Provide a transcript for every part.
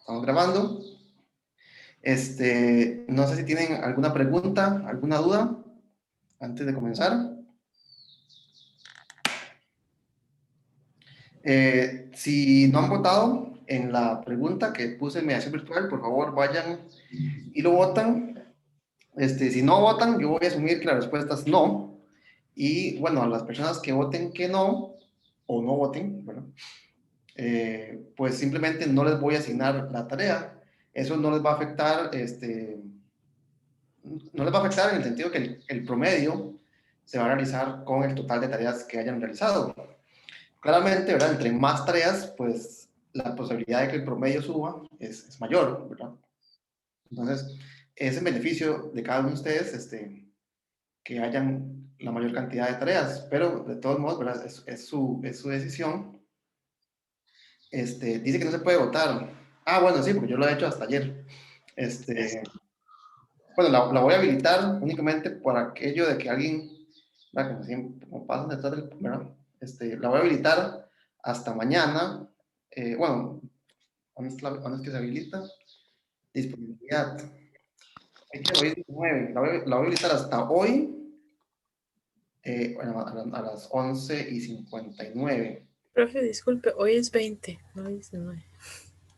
Estamos grabando. No sé si tienen alguna pregunta, alguna duda antes de comenzar. Si no han votado en la pregunta que puse en mediación virtual, por favor vayan y lo votan. Si no votan, yo voy a asumir que la respuesta es no. Y bueno, a las personas que voten que no, o no voten, bueno, pues simplemente no les voy a asignar la tarea. Eso no les va a afectar, no les va a afectar en el sentido que el promedio se va a realizar con el total de tareas que hayan realizado. Claramente, ¿verdad? Entre más tareas, pues la posibilidad de que el promedio suba es mayor, ¿verdad? Entonces, es en beneficio de cada uno de ustedes que hayan la mayor cantidad de tareas, pero de todos modos, ¿verdad? Es su decisión. Dice que no se puede votar. Ah, bueno, sí, porque yo lo he hecho hasta ayer. Bueno, la voy a habilitar únicamente por aquello de que alguien, ¿verdad? Como siempre, como pasan detrás del, ¿verdad? La voy a habilitar hasta mañana. Bueno, ¿dónde es que se habilita? Disponibilidad. Hoy 19. La voy a habilitar hasta hoy, bueno, a las 11:59. Profe, disculpe, hoy es 20, no 19.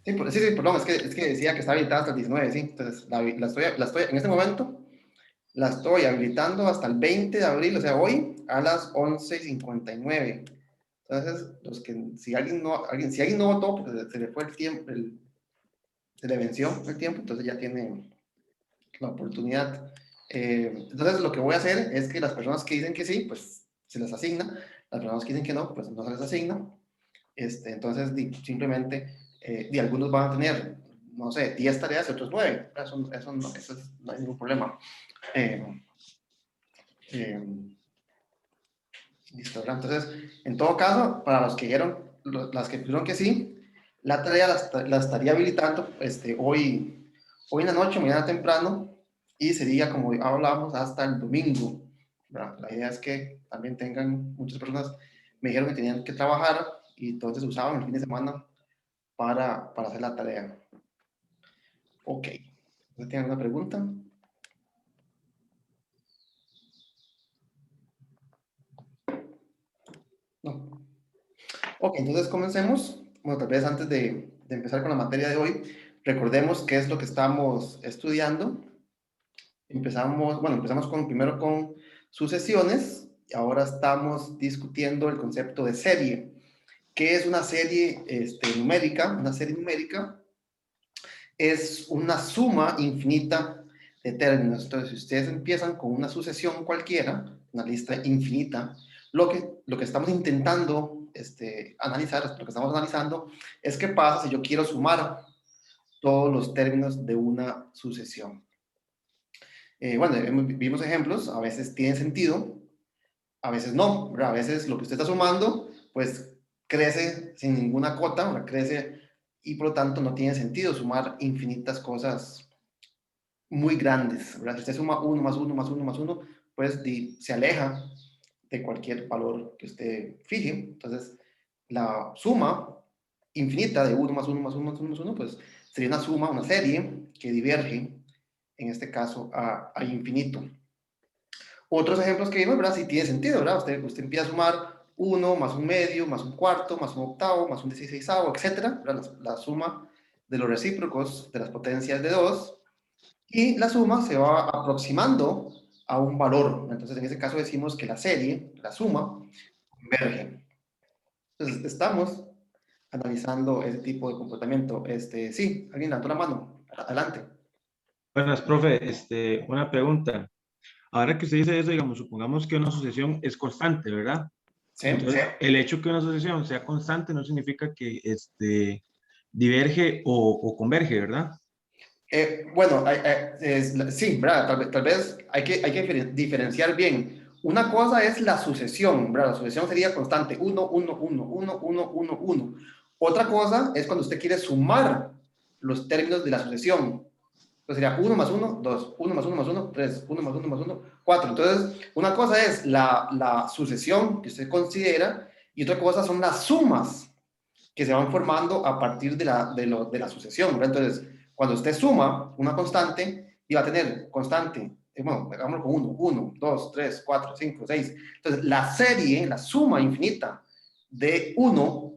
Sí, perdón, es que decía que está habilitada hasta el 19, sí. Entonces, en este momento, la estoy habilitando hasta el 20 de abril, o sea, hoy a las 11:59. Entonces, si alguien no votó, porque se le fue el tiempo, se le venció el tiempo, entonces ya tiene la oportunidad. Entonces, lo que voy a hacer es que las personas que dicen que sí, pues se les asigna. Las personas que dicen que no, pues no se les asigna. Entonces, simplemente, algunos van a tener, no sé, 10 tareas y otros 9. No hay ningún problema. Eh, eh, Listo, ¿verdad? Entonces, en todo caso, para los que dijeron, las que pusieron que sí, la tarea la estaría habilitando hoy en la noche, mañana temprano, y sería, como hablábamos, hasta el domingo, ¿verdad? La idea es que también tengan, muchas personas me dijeron que tenían que trabajar y entonces usaban el fin de semana para hacer la tarea. Ok. ¿Tienen alguna pregunta? No. Ok, entonces comencemos. Bueno, tal vez antes de empezar con la materia de hoy, recordemos qué es lo que estamos estudiando. Empezamos primero con sucesiones y ahora estamos discutiendo el concepto de serie. ¿Qué es una serie numérica? Una serie numérica es una suma infinita de términos. Entonces, si ustedes empiezan con una sucesión cualquiera, una lista infinita, lo que estamos intentando analizar, lo que estamos analizando, es qué pasa si yo quiero sumar todos los términos de una sucesión. Bueno, vimos ejemplos, a veces tiene sentido, a veces no, ¿verdad? A veces lo que usted está sumando, pues crece sin ninguna cota, ¿verdad? Crece y por lo tanto no tiene sentido sumar infinitas cosas muy grandes, ¿verdad? Si usted suma 1 más 1 más 1 más 1, pues se aleja de cualquier valor que usted fije. Entonces, la suma infinita de 1 más 1 más 1 más 1 más 1, pues sería una suma, una serie que diverge, en este caso, a infinito. Otros ejemplos que vimos, ¿verdad? Sí tiene sentido, ¿verdad? Usted empieza a sumar 1 más un medio, más un cuarto, más un octavo, más un 16avo, etcétera, la suma de los recíprocos de las potencias de 2, y la suma se va aproximando a un valor. Entonces, en ese caso decimos que la serie, la suma, converge. Entonces, estamos analizando ese tipo de comportamiento. Sí, alguien levantó la mano. Adelante. Buenas, profe. Una pregunta. Ahora que usted dice eso, digamos, supongamos que una sucesión es constante, ¿verdad? ¿Sí? Entonces, el hecho que una sucesión sea constante no significa que diverge o converge, ¿verdad? Bueno, sí, ¿verdad? Tal vez hay que diferenciar bien. Una cosa es la sucesión, ¿verdad? La sucesión sería constante, 1, 1, 1, 1, 1, 1, 1. Otra cosa es cuando usted quiere sumar los términos de la sucesión. Entonces sería 1 más 1, 2, 1 más 1 más 1, 3, 1 más 1 más 1, 4. Entonces, una cosa es la sucesión que usted considera y otra cosa son las sumas que se van formando a partir de la sucesión, ¿verdad? Entonces, cuando usted suma una constante, y va a tener constante, bueno, hagámoslo con 1, 2, 3, 4, 5, 6. Entonces, la serie, la suma infinita de 1,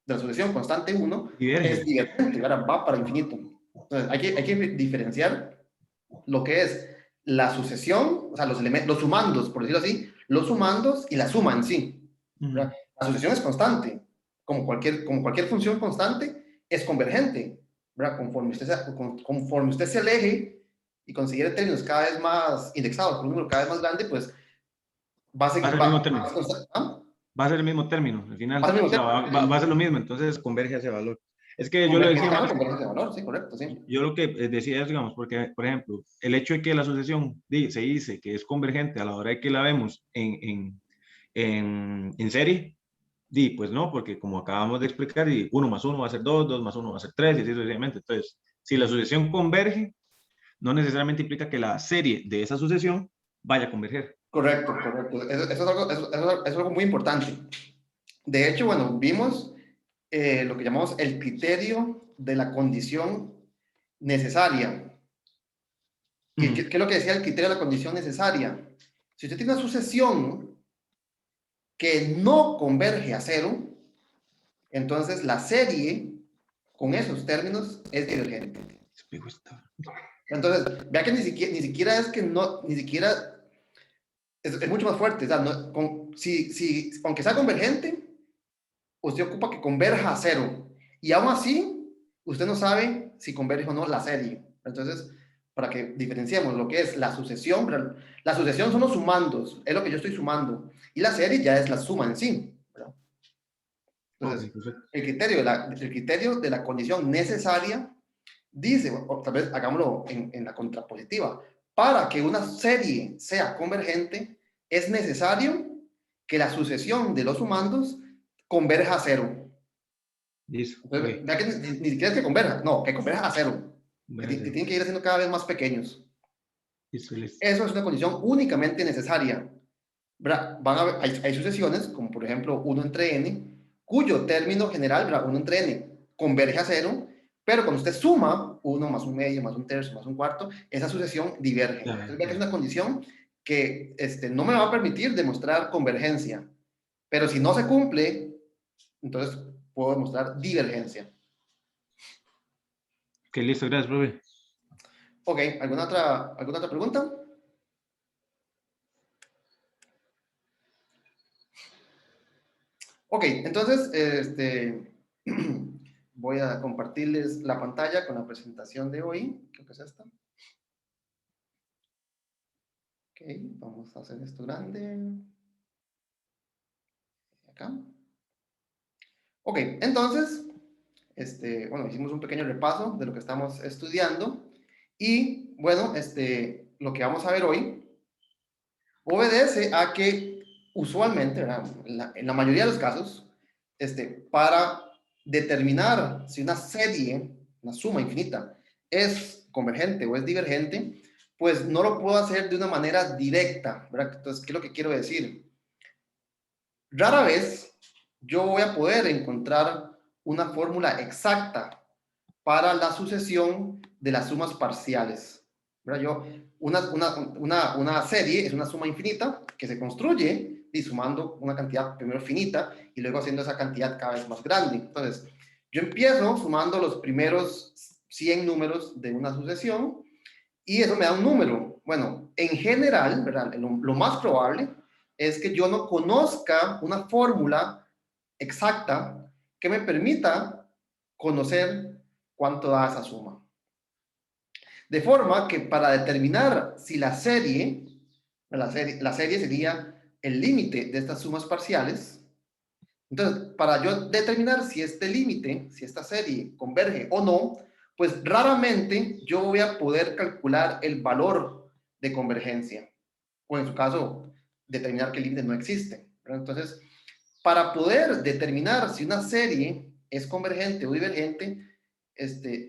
de la sucesión constante 1, es Diverge. divergente, ¿verdad? Va para infinito. Entonces, hay que diferenciar lo que es la sucesión, o sea, los sumandos, por decirlo así, los sumandos y la suma en sí, ¿verdad? La sucesión es constante, como cualquier función constante, es convergente, ¿verdad? Conforme usted se aleje y considere términos cada vez más indexados, por un número cada vez más grande, pues va a Va a seguir, ser el mismo término. ¿ah? Va a ser el mismo término al Va a final. ser el O mismo sea, va a término. ser lo mismo, entonces converge a ese valor. Es que yo lo Converge, decía más, convergencia de valor, sí, correcto, sí. yo lo que decía es, digamos, porque, por ejemplo, el hecho de que la asociación se dice que es convergente a la hora de que la vemos en serie, pues no, porque como acabamos de explicar, 1 más 1 va a ser 2, 2 más 1 va a ser 3, y así sucesivamente. Entonces, si la asociación converge, no necesariamente implica que la serie de esa sucesión vaya a converger. Correcto, correcto. Eso es algo muy importante. De hecho, bueno, vimos lo que llamamos el criterio de la condición necesaria. ¿Qué es lo que decía el criterio de la condición necesaria? Si usted tiene una sucesión que no converge a cero, entonces la serie con esos términos es divergente. Entonces, vea que ni siquiera es que no, ni siquiera es mucho más fuerte. O sea, aunque sea convergente, usted ocupa que converja a cero. Y aún así, usted no sabe si converge o no la serie. Entonces, para que diferenciemos lo que es la sucesión, la sucesión son los sumandos, es lo que yo estoy sumando. Y la serie ya es la suma en sí, ¿verdad? Entonces, Okay, el criterio de la condición necesaria dice, o tal vez hagámoslo en la contrapositiva, para que una serie sea convergente, es necesario que la sucesión de los sumandos converja a cero. listo. Entonces, Okay. vea que ni siquiera es que converja, no, que converja a cero, que Converge a cero. tienen que ir haciendo cada vez más pequeños. Listo, listo. Eso es una condición únicamente necesaria. Hay sucesiones, como por ejemplo 1 entre n, cuyo término general, 1 entre n, converge a cero, pero cuando usted suma 1 más un medio, más un tercio, más un cuarto, esa sucesión diverge. Ya, Entonces, vea que es ya. una condición que no me va a permitir demostrar convergencia, pero si no se cumple, entonces puedo demostrar divergencia. Ok, listo, gracias, profe. Ok, ¿alguna otra pregunta? Ok, entonces, voy a compartirles la pantalla con la presentación de hoy. Creo que es esta. Ok, vamos a hacer esto grande. Acá. Ok, entonces, bueno, hicimos un pequeño repaso de lo que estamos estudiando. Y, bueno, lo que vamos a ver hoy obedece a que usualmente, ¿verdad? En la mayoría de los casos, para determinar si una serie, una suma infinita, es convergente o es divergente, pues no lo puedo hacer de una manera directa, ¿verdad? Entonces, ¿qué es lo que quiero decir? Rara vez yo voy a poder encontrar una fórmula exacta para la sucesión de las sumas parciales. ¿Verdad? Una serie es una suma infinita que se construye y sumando una cantidad primero finita y luego haciendo esa cantidad cada vez más grande. Entonces, yo empiezo sumando los primeros 100 números de una sucesión y eso me da un número. Bueno, en general, ¿verdad? Lo más probable es que yo no conozca una fórmula exacta que me permita conocer cuánto da esa suma. De forma que para determinar si la serie sería el límite de estas sumas parciales, entonces, para yo determinar si este límite, si esta serie converge o no, pues raramente yo voy a poder calcular el valor de convergencia, o en su caso, determinar que el límite no existe. Entonces, para poder determinar si una serie es convergente o divergente,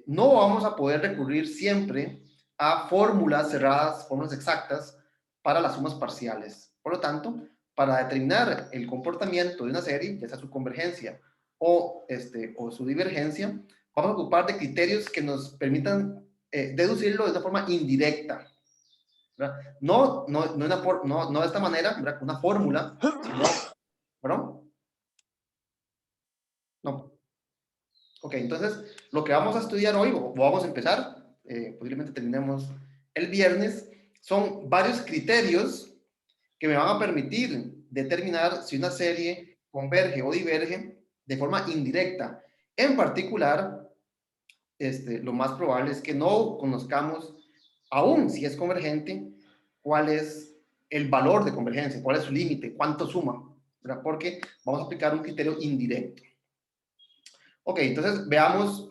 no vamos a poder recurrir siempre a fórmulas cerradas, fórmulas exactas para las sumas parciales. Por lo tanto, para determinar el comportamiento de una serie, ya sea su convergencia o su divergencia, vamos a ocupar de criterios que nos permitan deducirlo de una forma indirecta, ¿verdad? No de esta manera, ¿verdad? Una fórmula, sino, ¿perdón? No. Ok, entonces, lo que vamos a estudiar hoy, o vamos a empezar, posiblemente terminemos el viernes, son varios criterios que me van a permitir determinar si una serie converge o diverge de forma indirecta. En particular, lo más probable es que no conozcamos, aún si es convergente, cuál es el valor de convergencia, cuál es su límite, cuánto suma, ¿verdad? Porque vamos a aplicar un criterio indirecto. Ok, entonces veamos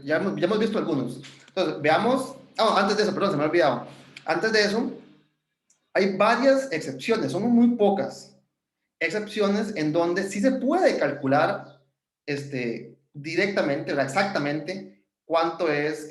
ya hemos visto algunos. Entonces, veamos, antes de eso, perdón, se me ha olvidado. Antes de eso, hay varias excepciones, son muy pocas excepciones en donde sí se puede calcular directamente, exactamente, cuánto es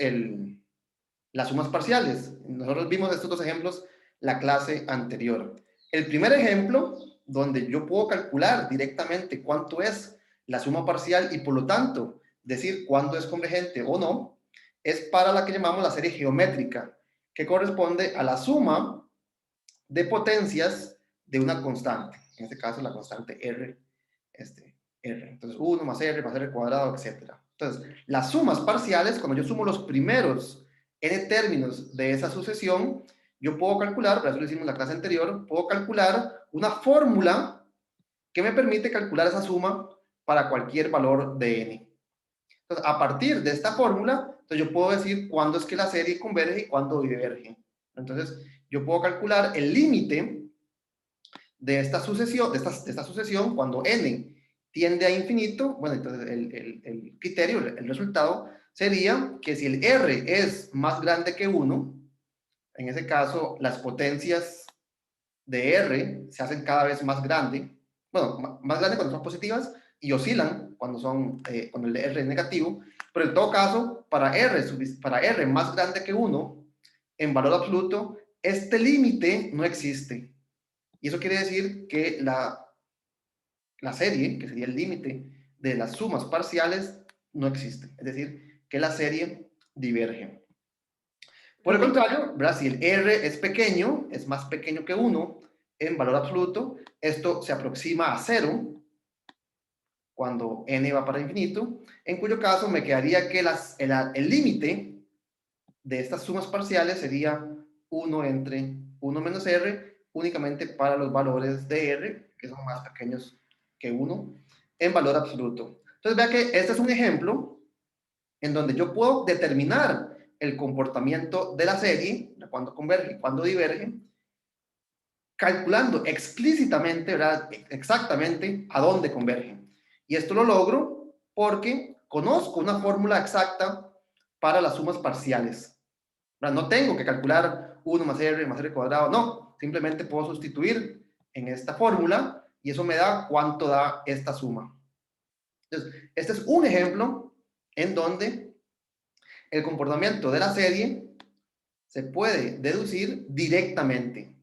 las sumas parciales. Nosotros vimos estos dos ejemplos la clase anterior. El primer ejemplo, donde yo puedo calcular directamente cuánto es la suma parcial y por lo tanto decir cuándo es convergente o no, es para la que llamamos la serie geométrica, que corresponde a la suma de potencias de una constante, en este caso la constante R, R. Entonces 1 más R cuadrado, etc. Entonces, las sumas parciales, cuando yo sumo los primeros n términos de esa sucesión, yo puedo calcular, por eso lo hicimos en la clase anterior, puedo calcular una fórmula que me permite calcular esa suma para cualquier valor de n. Entonces, a partir de esta fórmula, entonces yo puedo decir cuándo es que la serie converge y cuándo diverge. Entonces, yo puedo calcular el límite de esta sucesión cuando n tiende a infinito. Bueno, entonces el criterio, el resultado sería que si el r es más grande que 1, en ese caso las potencias de r se hacen cada vez más grandes, bueno, más grandes cuando son positivas y oscilan cuando el r es negativo, pero en todo caso, para r más grande que 1, en valor absoluto, este límite no existe. Y eso quiere decir que la serie, que sería el límite de las sumas parciales, no existe. Es decir, que la serie diverge. Por el contrario, ¿verdad? Si el R es pequeño, es más pequeño que 1 en valor absoluto, esto se aproxima a 0 cuando n va para infinito, en cuyo caso me quedaría que el límite de estas sumas parciales sería 1 entre 1 menos R, únicamente para los valores de R, que son más pequeños que 1, en valor absoluto. Entonces vea que este es un ejemplo en donde yo puedo determinar el comportamiento de la serie, cuando converge y cuando diverge, calculando explícitamente, ¿verdad? Exactamente a dónde convergen. Y esto lo logro porque conozco una fórmula exacta para las sumas parciales. No tengo que calcular 1 más R cuadrado, no. Simplemente puedo sustituir en esta fórmula y eso me da cuánto da esta suma. Entonces, este es un ejemplo en donde el comportamiento de la serie se puede deducir directamente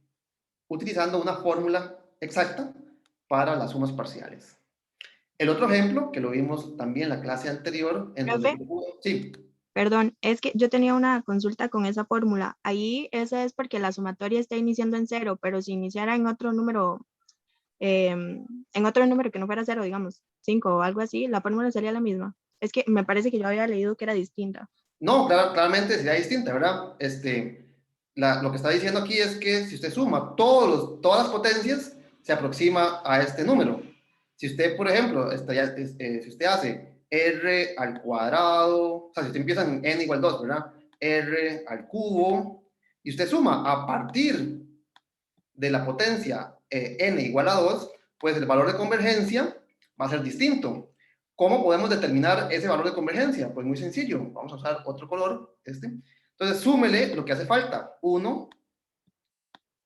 utilizando una fórmula exacta para las sumas parciales. El otro ejemplo, que lo vimos también en la clase anterior, en donde... Profe, Sí. perdón, es que yo tenía una consulta con esa fórmula. Ahí esa es porque la sumatoria está iniciando en 0, pero si iniciara en otro número que no fuera 0, digamos 5 o algo así, la fórmula sería la misma. Es que me parece que yo había leído que era distinta. No, claramente sería distinta, ¿verdad? Lo que está diciendo aquí es que si usted suma todas las potencias, se aproxima a este número. Si usted, por ejemplo, si usted hace r al cuadrado, o sea, si usted empieza en n igual 2, ¿verdad? R al cubo, y usted suma a partir de la potencia n igual a 2, pues el valor de convergencia va a ser distinto. ¿Cómo podemos determinar ese valor de convergencia? Pues muy sencillo, vamos a usar otro color, Entonces súmele lo que hace falta, 1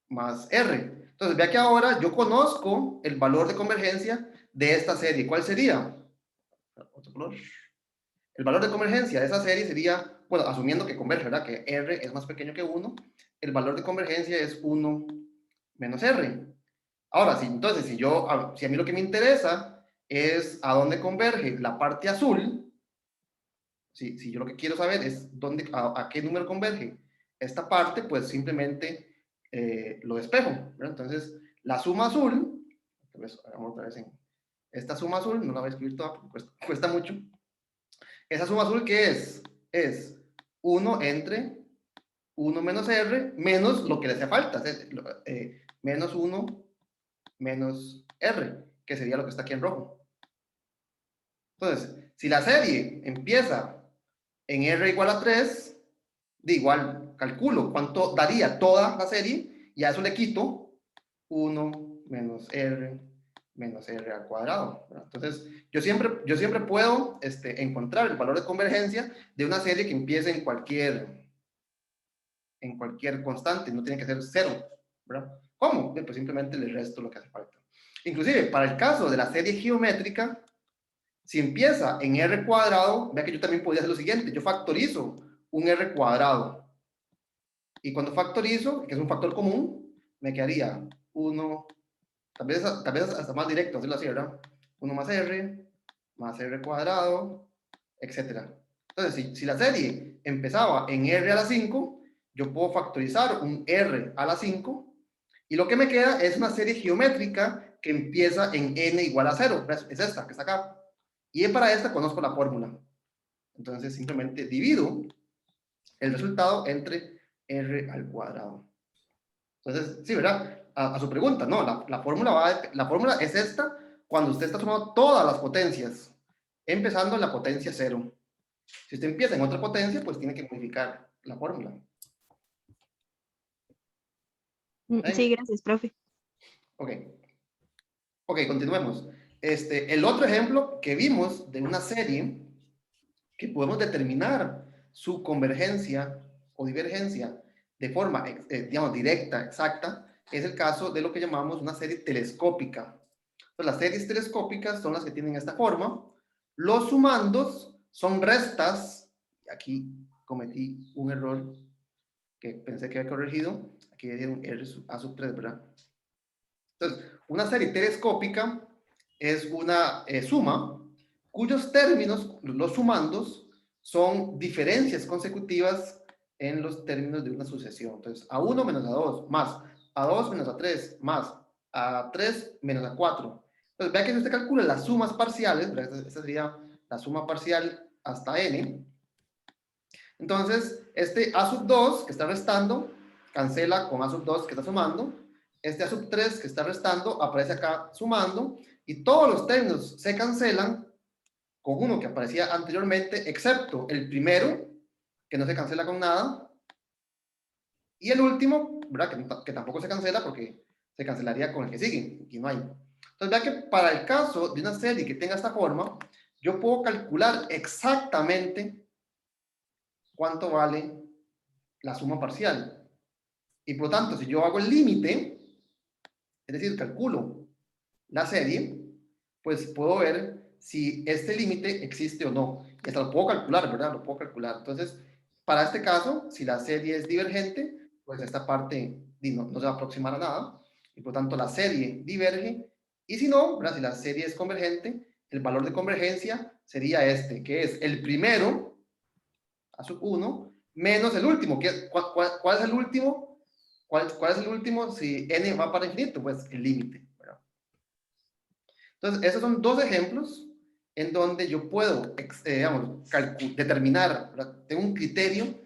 más R. Entonces vea que ahora yo conozco el valor de convergencia de esta serie. ¿Cuál sería? Otro color. El valor de convergencia de esa serie sería, bueno, asumiendo que converge, ¿verdad? Que R es más pequeño que 1, el valor de convergencia es 1 menos R. Ahora, entonces, si a mí lo que me interesa es a dónde converge la parte azul, si yo lo que quiero saber es a qué número converge esta parte, pues simplemente lo despejo, ¿verdad? Entonces, la suma azul, vamos otra vez en esta suma azul, no la voy a escribir toda porque cuesta mucho. Esa suma azul, ¿qué es? Es 1 entre 1 menos R menos lo que le hace falta, menos 1 menos R, que sería lo que está aquí en rojo. Entonces, si la serie empieza en R igual a 3, de igual calculo cuánto daría toda la serie y a eso le quito 1 menos R al cuadrado, ¿verdad? Entonces, yo siempre puedo encontrar el valor de convergencia de una serie que empiece en cualquier constante, no tiene que ser 0, ¿verdad? ¿Cómo? Pues simplemente le resto lo que hace falta. Inclusive, para el caso de la serie geométrica, si empieza en R cuadrado, vea que yo también podría hacer lo siguiente, yo factorizo un R cuadrado. Y cuando factorizo, que es un factor común, me quedaría 1, tal vez hasta más directo, hacerlo así, ¿verdad? 1 más R cuadrado, etc. Entonces, si la serie empezaba en R a la 5, yo puedo factorizar un R a la 5, y lo que me queda es una serie geométrica que empieza en n igual a 0. Es esta, que está acá. Y para esta conozco la fórmula. Entonces, simplemente divido el resultado entre R al cuadrado. Entonces, sí, ¿verdad? A su pregunta, no, la fórmula es esta cuando usted está sumando todas las potencias, empezando en la potencia 0. Si usted empieza en otra potencia, pues tiene que modificar la fórmula. Sí, gracias, profe. Ok, continuemos. El otro ejemplo que vimos de una serie que podemos determinar su convergencia o divergencia de forma, digamos, directa, exacta, es el caso de lo que llamamos una serie telescópica. Entonces, las series telescópicas son las que tienen esta forma. Los sumandos son restas. Aquí cometí un error que pensé que había corregido. Aquí decía un R a sub 3, ¿verdad? Entonces, una serie telescópica es una suma cuyos términos, los sumandos, son diferencias consecutivas en los términos de una sucesión. Entonces, A1 menos A2, más A2 menos A3, más A3 menos A4. Entonces, vea que si usted calcula las sumas parciales, esta sería la suma parcial hasta n. Entonces, este A sub 2 que está restando, cancela con A sub 2 que está sumando. Este A sub 3 que está restando, aparece acá sumando. Y todos los términos se cancelan con uno que aparecía anteriormente, excepto el primero, que no se cancela con nada, y el último, ¿verdad? Que tampoco se cancela porque se cancelaría con el que sigue, aquí no hay. Entonces, vea que para el caso de una serie que tenga esta forma, yo puedo calcular exactamente cuánto vale la suma parcial. Y por lo tanto, si yo hago el límite, es decir, calculo la serie, pues puedo ver si este límite existe o no. Y hasta lo puedo calcular, ¿verdad? Lo puedo calcular. Entonces, para este caso, si la serie es divergente, pues esta parte no se va a aproximar a nada. Y por lo tanto, la serie diverge. Y si no, ¿verdad? Si la serie es convergente, el valor de convergencia sería este, que es el primero, a sub 1, menos el último. ¿Cuál es el último? ¿Cuál es el último si n va para infinito? Pues el límite. Entonces, esos son dos ejemplos en donde yo puedo, digamos, determinar, ¿verdad? Tengo un criterio,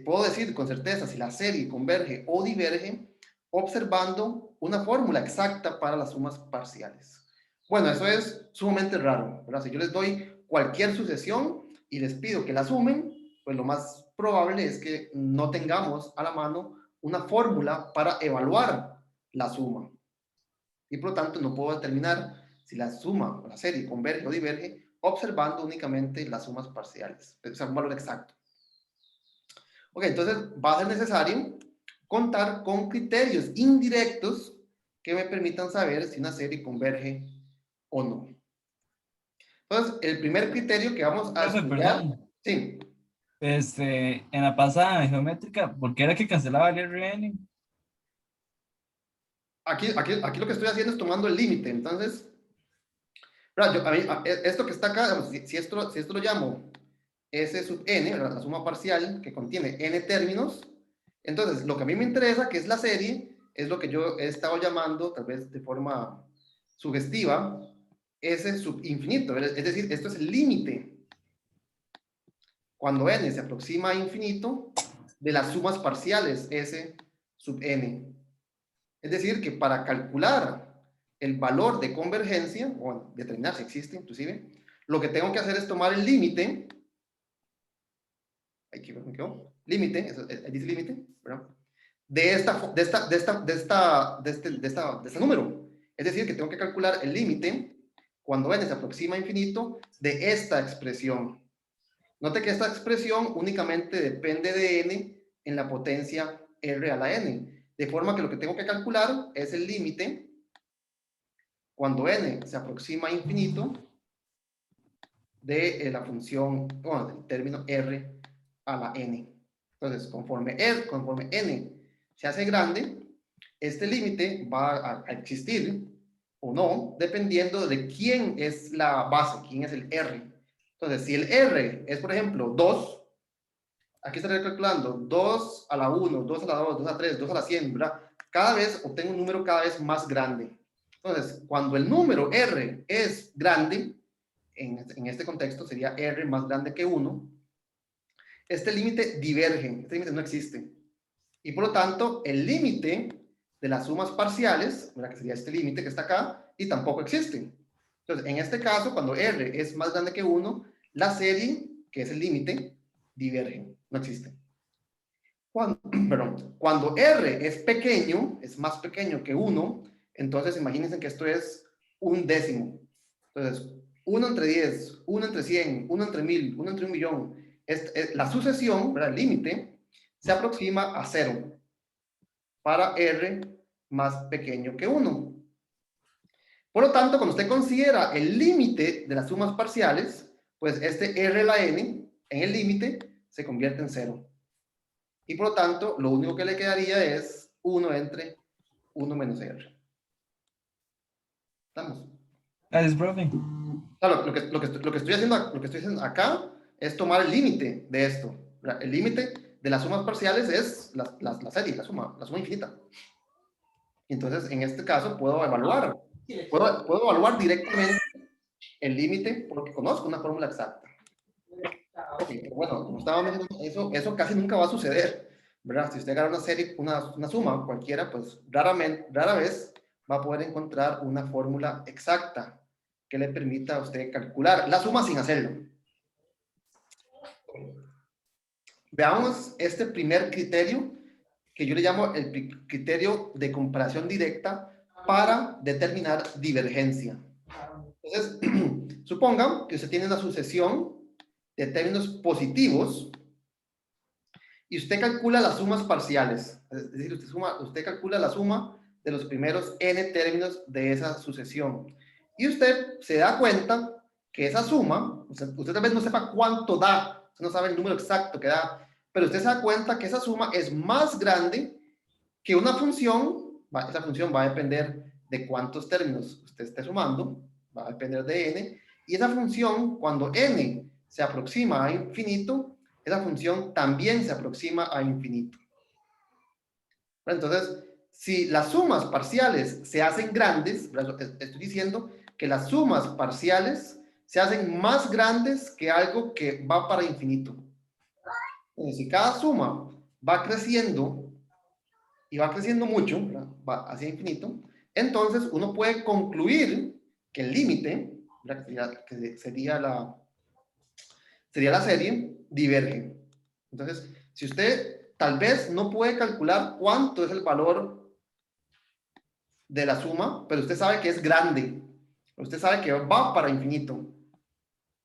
puedo decir con certeza si la serie converge o diverge observando una fórmula exacta para las sumas parciales. Bueno, eso es sumamente raro, ¿verdad? Si yo les doy cualquier sucesión y les pido que la sumen, pues lo más probable es que no tengamos a la mano una fórmula para evaluar la suma. Y por lo tanto no puedo determinar si la suma o la serie converge o diverge observando únicamente las sumas parciales, o sea, un valor exacto. Ok, entonces va a ser necesario contar con criterios indirectos que me permitan saber si una serie converge o no. Entonces, el primer criterio que vamos a Profe, estudiar, perdón. sí, En la pasada en geométrica, ¿por qué era que cancelaba el RN? aquí lo que estoy haciendo es tomando el límite. Entonces, ¿verdad? Esto que está acá, si esto lo llamo S sub n, ¿verdad? La suma parcial que contiene n términos, entonces lo que a mí me interesa, que es la serie, es lo que yo he estado llamando, tal vez de forma sugestiva, S sub infinito. Es decir, esto es el límite cuando n se aproxima a infinito de las sumas parciales S sub n. Es decir, que para calcular el valor de convergencia, o determinar si existe inclusive, lo que tengo que hacer es tomar el límite, aquí me quedó, límite, dice límite, ¿verdad? De este número. Es decir, que tengo que calcular el límite cuando n se aproxima a infinito de esta expresión. Note que esta expresión únicamente depende de n en la potencia r a la n. De forma que lo que tengo que calcular es el límite cuando n se aproxima a infinito de la función, bueno, del término r a la n. Entonces, conforme n se hace grande, este límite va a existir o no, dependiendo de quién es la base, quién es el r. Entonces, si el r es, por ejemplo, 2, aquí estaría calculando 2 a la 1, 2 a la 2, 2 a la 3, 2 a la 100, ¿verdad? Cada vez obtengo un número cada vez más grande. Entonces, cuando el número r es grande, en este contexto sería r más grande que 1, este límite diverge, este límite no existe. Y por lo tanto, el límite de las sumas parciales, ¿verdad? Que sería este límite que está acá, y tampoco existe. Entonces, en este caso, cuando r es más grande que 1, la serie, que es el límite, diverge, no existe. Cuando r es pequeño, es más pequeño que 1, entonces imagínense que esto es un décimo. Entonces, 1 entre 10, 1 entre 100, 1 entre 1000, 1 entre 1.000.000. La sucesión, ¿verdad? El límite, se aproxima a 0 para r más pequeño que 1. Por lo tanto, cuando usted considera el límite de las sumas parciales, pues este r a la n en el límite se convierte en 0. Y por lo tanto, lo único que le quedaría es 1 entre 1 menos r. ¿Estamos? Gracias, profe. Claro, lo que estoy haciendo acá es tomar el límite de esto. El límite de las sumas parciales es la serie, la suma infinita. Entonces, en este caso, puedo evaluar directamente el límite porque conozco una fórmula exacta. Okay, pero bueno, como estábamos mencionando, eso casi nunca va a suceder, ¿verdad? Si usted agarra una serie, una suma cualquiera, pues rara vez va a poder encontrar una fórmula exacta que le permita a usted calcular la suma sin hacerlo. Veamos este primer criterio que yo le llamo el criterio de comparación directa para determinar divergencia. Entonces, supongan que usted tiene una sucesión de términos positivos y usted calcula las sumas parciales. Es decir, usted calcula la suma de los primeros n términos de esa sucesión. Y usted se da cuenta que esa suma, usted tal vez no sepa cuánto da, usted no sabe el número exacto que da, pero usted se da cuenta que esa suma es más grande que una función. Esa función va a depender de cuántos términos usted esté sumando, va a depender de n, y esa función, cuando n se aproxima a infinito, esa función también se aproxima a infinito. Entonces, si las sumas parciales se hacen grandes, estoy diciendo que las sumas parciales se hacen más grandes que algo que va para infinito. Entonces, si cada suma va creciendo y va creciendo mucho, ¿verdad? Va hacia infinito, entonces uno puede concluir que el límite, que sería la serie, diverge. Entonces, si usted tal vez no puede calcular cuánto es el valor de la suma, pero usted sabe que es grande, usted sabe que va para infinito,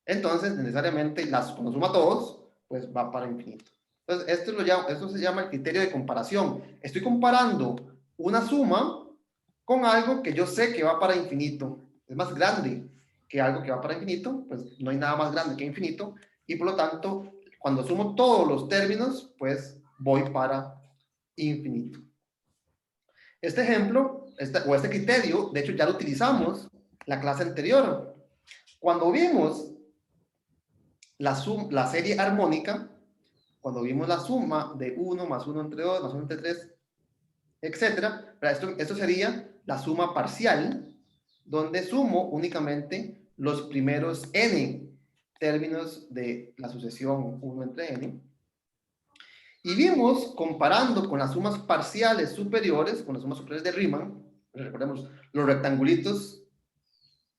entonces necesariamente cuando suma todos, pues va para infinito. Entonces, esto se llama el criterio de comparación. Estoy comparando una suma con algo que yo sé que va para infinito. Es más grande que algo que va para infinito, pues no hay nada más grande que infinito, y por lo tanto, cuando sumo todos los términos, pues voy para infinito. Este ejemplo este criterio, de hecho, ya lo utilizamos la clase anterior. Cuando vimos la serie armónica, cuando vimos la suma de 1 más 1 entre 2 más 1 entre 3, etcétera, esto sería la suma parcial, donde sumo únicamente los primeros n términos de la sucesión 1 entre n. Y vimos, comparando con las sumas parciales superiores, con las sumas superiores de Riemann, recordemos, los rectangulitos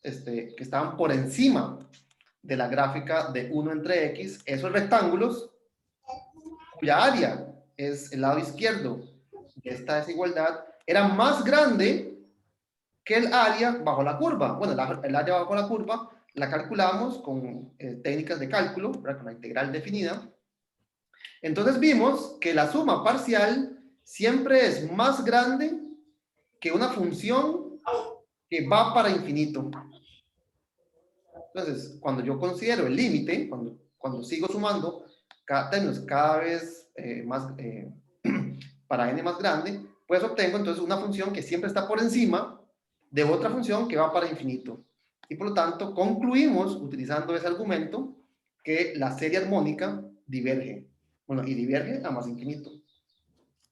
que estaban por encima de la gráfica de 1 entre x, esos rectángulos, cuya área es el lado izquierdo de esta desigualdad, era más grande que el área bajo la curva. Bueno, el área bajo la curva la calculamos con técnicas de cálculo, ¿verdad? Con la integral definida. Entonces vimos que la suma parcial siempre es más grande que una función que va para infinito. Entonces, cuando yo considero el límite, cuando sigo sumando términos cada vez más para n más grande, pues obtengo entonces una función que siempre está por encima de otra función que va para infinito. Y por lo tanto, concluimos, utilizando ese argumento, que la serie armónica diverge. Bueno, y diverge a más infinito.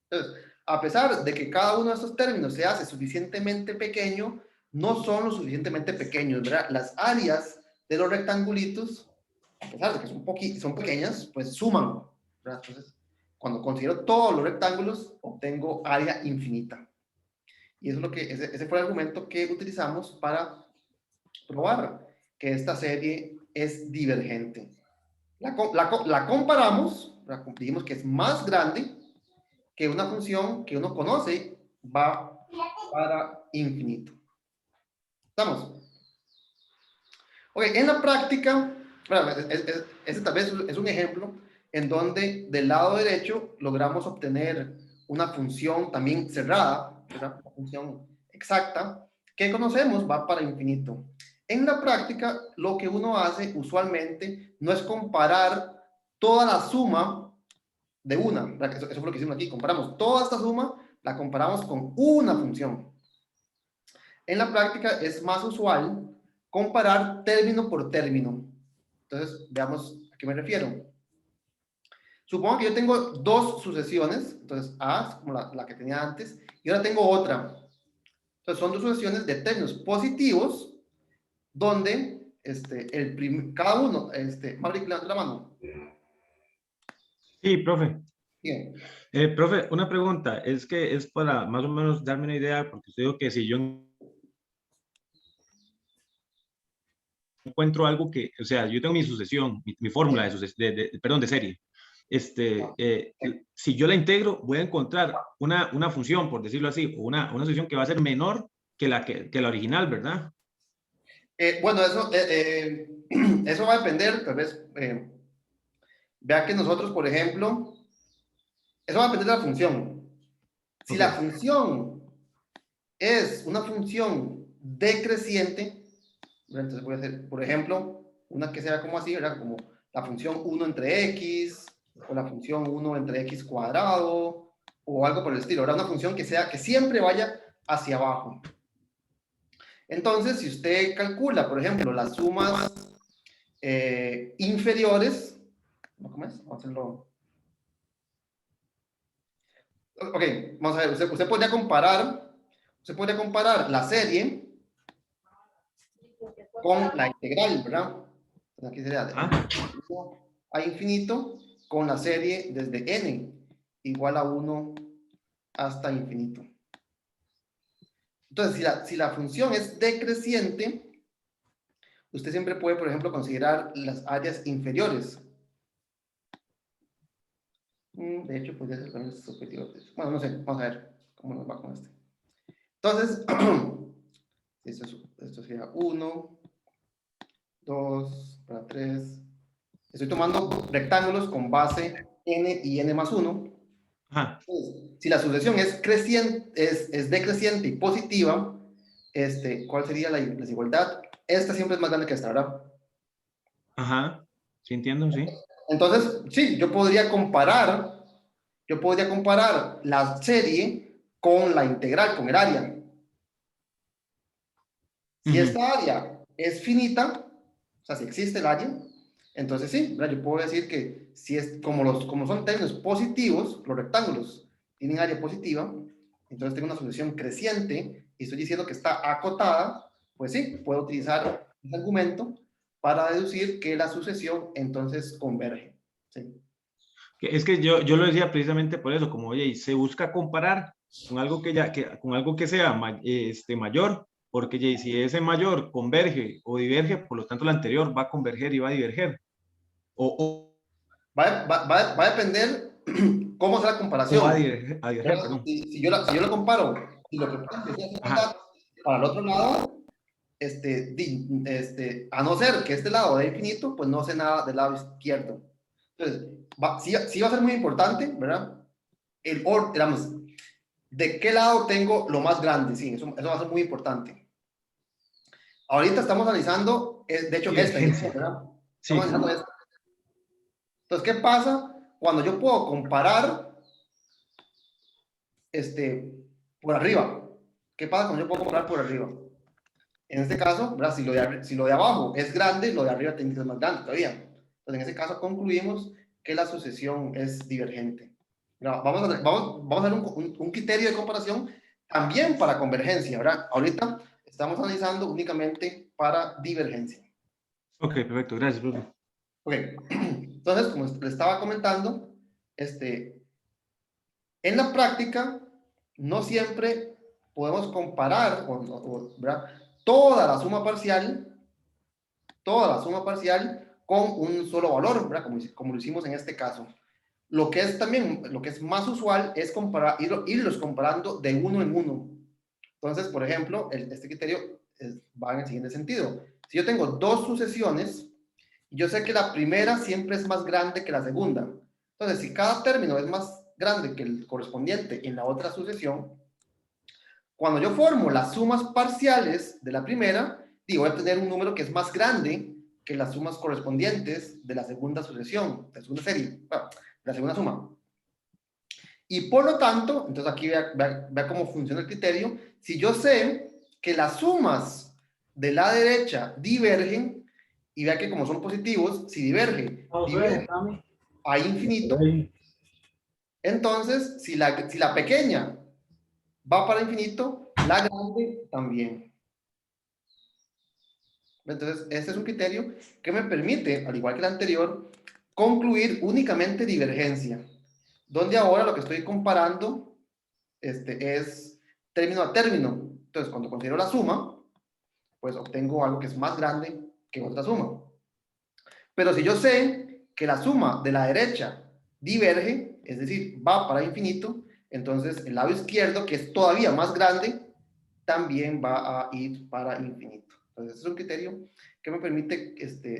Entonces, a pesar de que cada uno de estos términos se hace suficientemente pequeño, no son lo suficientemente pequeños, ¿verdad? Las áreas de los rectangulitos, a pesar de que son pequeñas, pues suman, ¿verdad? Entonces, cuando considero todos los rectángulos, obtengo área infinita. Y eso es ese fue el argumento que utilizamos para probar que esta serie es divergente. La comparamos, dijimos que es más grande que una función que uno conoce va para infinito. ¿Estamos? Ok, en la práctica, este tal vez es un ejemplo en donde del lado derecho logramos obtener una función también cerrada, ¿verdad? Una función exacta, que conocemos va para infinito. En la práctica, lo que uno hace usualmente no es comparar toda la suma de una, ¿verdad? Eso fue lo que hicimos aquí, comparamos toda esta suma, la comparamos con una función. En la práctica es más usual comparar término por término. Entonces, veamos a qué me refiero. Supongo que yo tengo dos sucesiones, entonces A es como la que tenía antes, y ahora tengo otra. Entonces, son dos sucesiones de términos positivos, donde cada uno, Maverick, levanta la mano. Sí, profe. Bien. Profe, una pregunta, es que es para más o menos darme una idea, porque usted dijo que si yo encuentro algo que, o sea, yo tengo mi sucesión, mi fórmula de serie. Si yo la integro, voy a encontrar una función, por decirlo así, o una sucesión que va a ser menor que la original, ¿verdad? Bueno, eso va a depender, tal vez, vea que nosotros, por ejemplo, eso va a depender de la función. Si la función es una función decreciente, entonces voy a hacer, por ejemplo, una que sea como así, ¿verdad? Como la función 1 entre x, o la función 1 entre x cuadrado, o algo por el estilo, ¿verdad? Una función que siempre vaya hacia abajo. Entonces, si usted calcula, por ejemplo, las sumas inferiores, ¿cómo es? Vamos a hacerlo. Ok, vamos a ver, usted podría comparar la serie con la integral, ¿verdad? Entonces aquí sería de a infinito con la serie desde n igual a 1 hasta infinito. Entonces, si la función es decreciente, usted siempre puede, por ejemplo, considerar las áreas inferiores. De hecho, podría ser también superiores. Bueno, no sé, vamos a ver cómo nos va con este. Entonces, esto sería 1, 2, 3. Estoy tomando rectángulos con base n y n más 1. Entonces, si la sucesión es decreciente y positiva, ¿cuál sería la desigualdad? Esta siempre es más grande que esta, ¿verdad? Ajá, sí entiendo, sí. Entonces, sí, yo podría comparar la serie con la integral, con el área. Si esta área es finita, o sea, si existe el área, entonces sí, ¿verdad? Yo puedo decir que si es como son términos positivos, los rectángulos tienen área positiva, entonces tengo una solución creciente y estoy diciendo que está acotada, pues sí, puedo utilizar ese argumento para deducir que la sucesión entonces converge. ¿Sí? Es que yo lo decía precisamente por eso, como, oye, y se busca comparar con algo con algo que sea mayor, porque oye, si ese mayor converge o diverge, por lo tanto, el anterior va a converger y va a diverger. Va a depender cómo sea la comparación. O a diverger, perdón. Si yo lo comparo, y lo que pasa es que para el otro lado, a no ser que este lado de infinito, pues no sé nada del lado izquierdo. Entonces, sí va a ser muy importante, ¿verdad? Digamos, ¿de qué lado tengo lo más grande? Sí, eso va a ser muy importante. Ahorita estamos analizando, de hecho, esta, ¿verdad? Sí. Estamos analizando esta. Entonces, ¿qué pasa cuando yo puedo comparar por arriba? ¿Qué pasa cuando yo puedo comparar por arriba? En este caso, ¿verdad? Si lo de abajo es grande, lo de arriba tiene que ser más grande todavía. Entonces, en ese caso, concluimos que la sucesión es divergente. Vamos a ver un criterio de comparación también para convergencia, ¿verdad? Ahorita estamos analizando únicamente para divergencia. Ok, perfecto, gracias, profe. Ok, entonces, como les estaba comentando, en la práctica, no siempre podemos comparar ¿verdad? toda la suma parcial con un solo valor, ¿verdad? Como lo hicimos en este caso. Lo que es más usual es irlos comparando de uno en uno. Entonces, por ejemplo, este criterio va en el siguiente sentido. Si yo tengo dos sucesiones, yo sé que la primera siempre es más grande que la segunda. Entonces, si cada término es más grande que el correspondiente en la otra sucesión, cuando yo formo las sumas parciales de la primera, voy a tener un número que es más grande que las sumas correspondientes de la segunda sucesión, de la segunda serie, de la segunda suma. Y por lo tanto, entonces aquí vea cómo funciona el criterio. Si yo sé que las sumas de la derecha divergen, y vea que como son positivos, si diverge a infinito, entonces si la pequeña va para infinito, la grande también. Entonces, este es un criterio que me permite, al igual que el anterior, concluir únicamente divergencia, donde ahora lo que estoy comparando es término a término. Entonces, cuando considero la suma, pues obtengo algo que es más grande que otra suma. Pero si yo sé que la suma de la derecha diverge, es decir, va para infinito, entonces el lado izquierdo, que es todavía más grande, también va a ir para infinito. Entonces, este es un criterio que me permite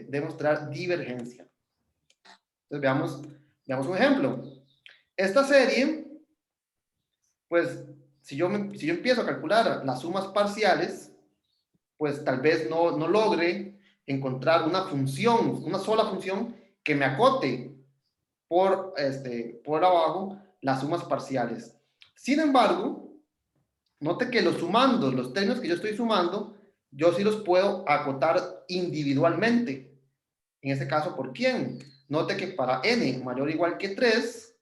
demostrar divergencia. Entonces, veamos un ejemplo. Esta serie, pues, si yo empiezo a calcular las sumas parciales, pues tal vez no logre encontrar una sola función que me acote por abajo las sumas parciales. Sin embargo, note que los términos que yo estoy sumando, yo sí los puedo acotar individualmente. En este caso, ¿por quién? Note que para n mayor o igual que 3,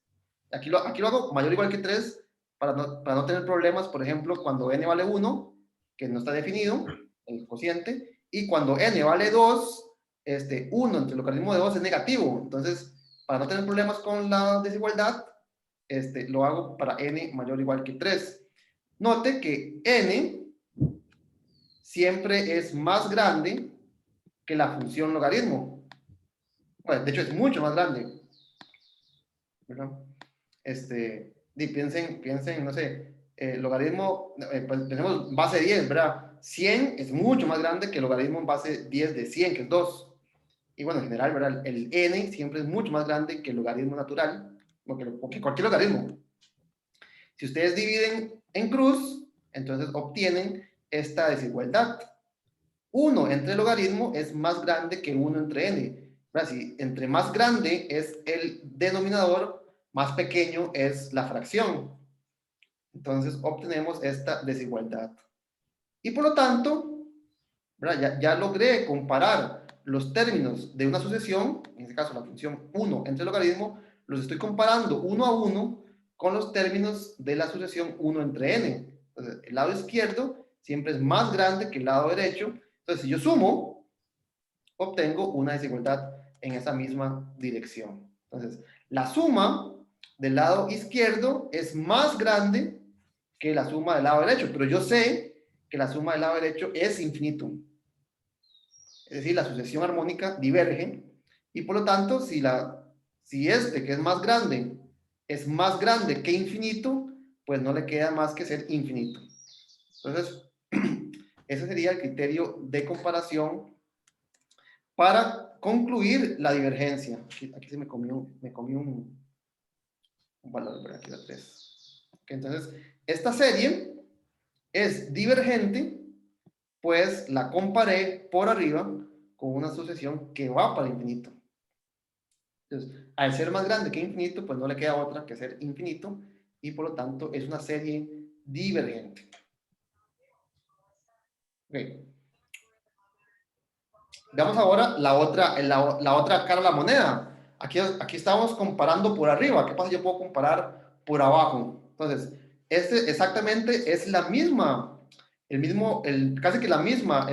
aquí lo hago mayor o igual que 3 para no tener problemas, por ejemplo, cuando n vale 1, que no está definido, el cociente, y cuando n vale 2, 1 entre el logaritmo de 2 es negativo. Entonces, para no tener problemas con la desigualdad, lo hago para n mayor o igual que 3. Note que n siempre es más grande que la función logaritmo. Bueno, de hecho, es mucho más grande. ¿Verdad? Piensen, no sé, logaritmo, pues tenemos base 10, ¿verdad? 100 es mucho más grande que el logaritmo en base 10 de 100, que es 2. Y bueno, en general, ¿verdad? El n siempre es mucho más grande que el logaritmo natural, o que cualquier logaritmo. Si ustedes dividen en cruz, entonces obtienen esta desigualdad. 1 entre el logaritmo es más grande que 1 entre n. Si entre más grande es el denominador, más pequeño es la fracción. Entonces obtenemos esta desigualdad. Y por lo tanto, ¿verdad? Ya logré comparar los términos de una sucesión, en este caso la función 1 entre el logaritmo, los estoy comparando uno a uno con los términos de la sucesión 1 entre n. Entonces, el lado izquierdo siempre es más grande que el lado derecho. Entonces, si yo sumo, obtengo una desigualdad en esa misma dirección. Entonces, la suma del lado izquierdo es más grande que la suma del lado derecho, pero yo sé que la suma del lado derecho es infinito. Es decir, la sucesión armónica diverge y por lo tanto, si este que es más grande que infinito, pues no le queda más que ser infinito. Entonces, ese sería el criterio de comparación para concluir la divergencia. Aquí se me comió un valor, ¿verdad? Aquí da 3. Entonces, esta serie es divergente, pues la comparé por arriba con una sucesión que va para infinito. Entonces, al ser más grande que infinito, pues no le queda otra que ser infinito, y por lo tanto es una serie divergente. Okay. Veamos ahora la otra cara de la moneda. Aquí estamos comparando por arriba. ¿Qué pasa si yo puedo comparar por abajo? Entonces, este exactamente es la misma, casi que la misma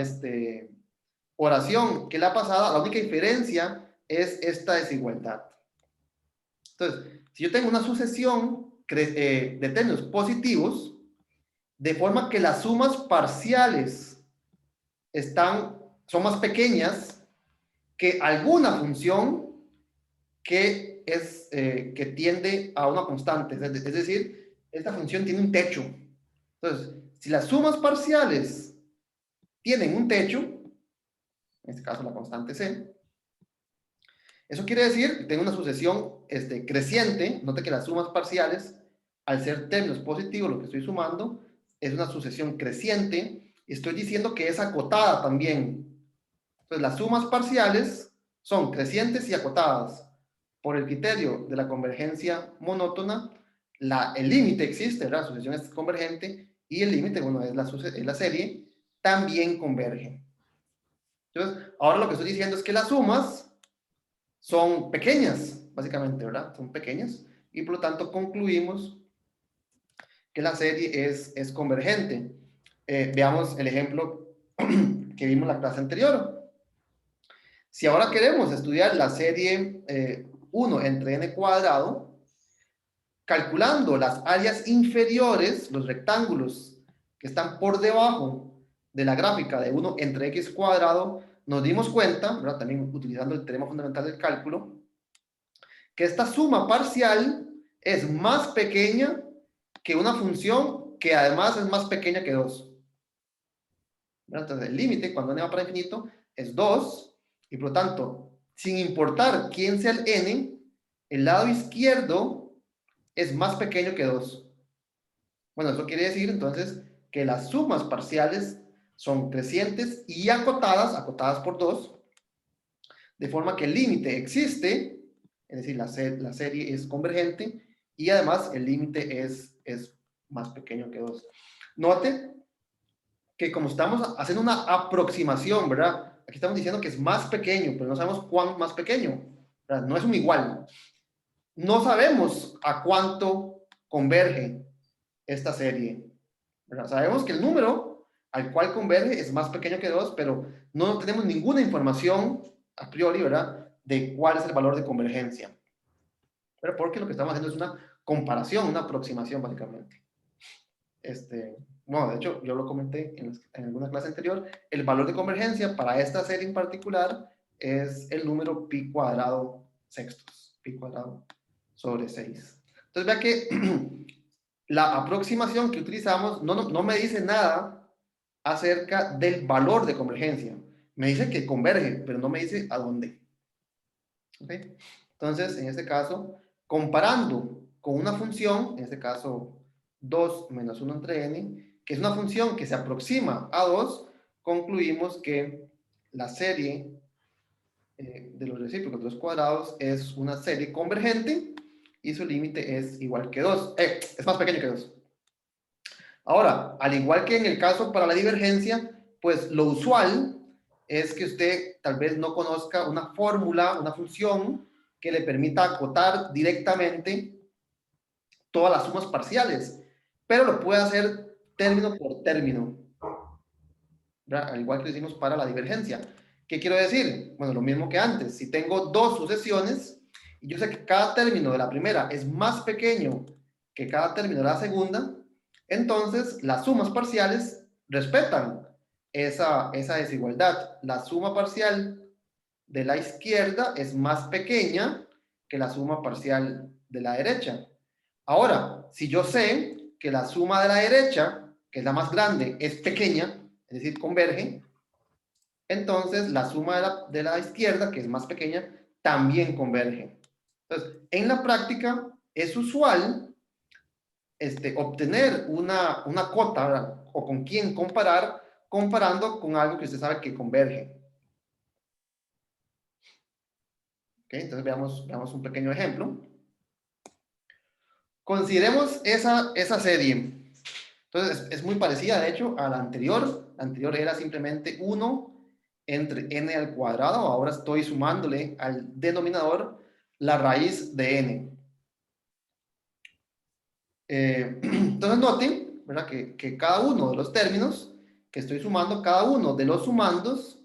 oración que la pasada. La única diferencia es esta desigualdad. Entonces, si yo tengo una sucesión de términos positivos, de forma que las sumas parciales son más pequeñas que alguna función que tiende a una constante. Es decir, esta función tiene un techo. Entonces, si las sumas parciales tienen un techo, en este caso la constante c, eso quiere decir que tengo una sucesión creciente. Note que las sumas parciales, al ser términos positivos, lo que estoy sumando, es una sucesión creciente. Estoy diciendo que es acotada también. Entonces, las sumas parciales son crecientes y acotadas. Por el criterio de la convergencia monótona, el límite existe, la sucesión es convergente, y el límite, bueno, es la serie, también converge. Entonces, ahora lo que estoy diciendo es que las sumas son pequeñas, básicamente, ¿verdad? Son pequeñas, y por lo tanto concluimos que la serie es convergente. Veamos el ejemplo que vimos en la clase anterior. Si ahora queremos estudiar la serie 1 entre n cuadrado, calculando las áreas inferiores, los rectángulos que están por debajo de la gráfica de 1 entre x cuadrado, nos dimos cuenta, ¿verdad? También utilizando el teorema fundamental del cálculo, que esta suma parcial es más pequeña que una función que además es más pequeña que 2. Entonces el límite cuando n va para infinito es 2, y por lo tanto, sin importar quién sea el n, el lado izquierdo es más pequeño que 2. Bueno, eso quiere decir entonces que las sumas parciales son crecientes y acotadas por 2, de forma que el límite existe, es decir, la serie es convergente, y además el límite es más pequeño que 2. Note que como estamos haciendo una aproximación, ¿verdad? Aquí estamos diciendo que es más pequeño, pero no sabemos cuán más pequeño, ¿verdad? No es un igual. No sabemos a cuánto converge esta serie, ¿verdad? Sabemos que el número al cual converge es más pequeño que 2, pero no tenemos ninguna información a priori, ¿verdad?, de cuál es el valor de convergencia. Pero porque lo que estamos haciendo es una comparación, una aproximación, básicamente. Bueno, de hecho, yo lo comenté en alguna clase anterior. El valor de convergencia para esta serie en particular es el número pi cuadrado sextos, pi cuadrado sobre 6. Entonces, vea que la aproximación que utilizamos no me dice nada acerca del valor de convergencia. Me dice que converge, pero no me dice a dónde. ¿Okay? Entonces, en este caso, comparando con una función, en este caso 2 menos 1 entre n, que es una función que se aproxima a 2, concluimos que la serie de los recíprocos de los cuadrados es una serie convergente y su límite es igual que 2. Es más pequeño que 2. Ahora, al igual que en el caso para la divergencia, pues lo usual es que usted tal vez no conozca una fórmula, una función que le permita acotar directamente todas las sumas parciales, pero lo puede hacer término por término, ¿verdad? Al igual que lo hicimos para la divergencia. ¿Qué quiero decir? Bueno, lo mismo que antes. Si tengo dos sucesiones y yo sé que cada término de la primera es más pequeño que cada término de la segunda, entonces las sumas parciales respetan esa desigualdad. La suma parcial de la izquierda es más pequeña que la suma parcial de la derecha. Ahora, si yo sé que la suma de la derecha, que es la más grande, es pequeña, es decir, converge, entonces la suma de la izquierda, que es más pequeña, también converge. Entonces, en la práctica es usual obtener una cota, ¿verdad? O con quién comparar, comparando con algo que usted sabe que converge. ¿Okay? Entonces veamos un pequeño ejemplo. Consideremos esa serie. Entonces es muy parecida, de hecho, a la anterior. La anterior era simplemente 1 entre n al cuadrado. Ahora estoy sumándole al denominador la raíz de n. Entonces noten, ¿verdad? Que cada uno de los términos que estoy sumando, cada uno de los sumandos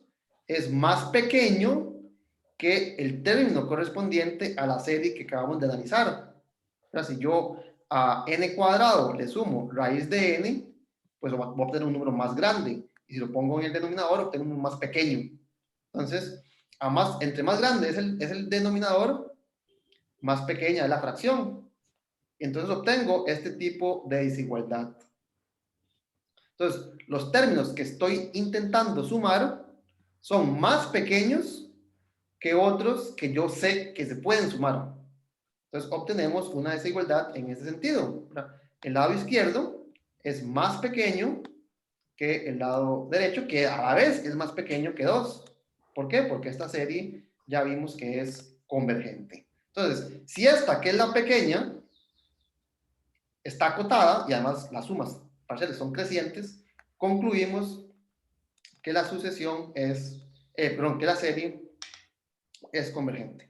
es más pequeño que el término correspondiente a la serie que acabamos de analizar. ¿Verdad? Si yo a n cuadrado le sumo raíz de n, pues voy a obtener un número más grande. Y si lo pongo en el denominador, obtengo un número más pequeño. Entonces, entre más grande es el denominador, más pequeña es la fracción. Entonces obtengo este tipo de desigualdad. Entonces, los términos que estoy intentando sumar son más pequeños que otros que yo sé que se pueden sumar. Entonces, obtenemos una desigualdad en ese sentido. El lado izquierdo es más pequeño que el lado derecho, que a la vez es más pequeño que 2. ¿Por qué? Porque esta serie ya vimos que es convergente. Entonces, si esta, que es la pequeña, está acotada y además las sumas parciales son crecientes, concluimos que la sucesión es, que la serie es convergente.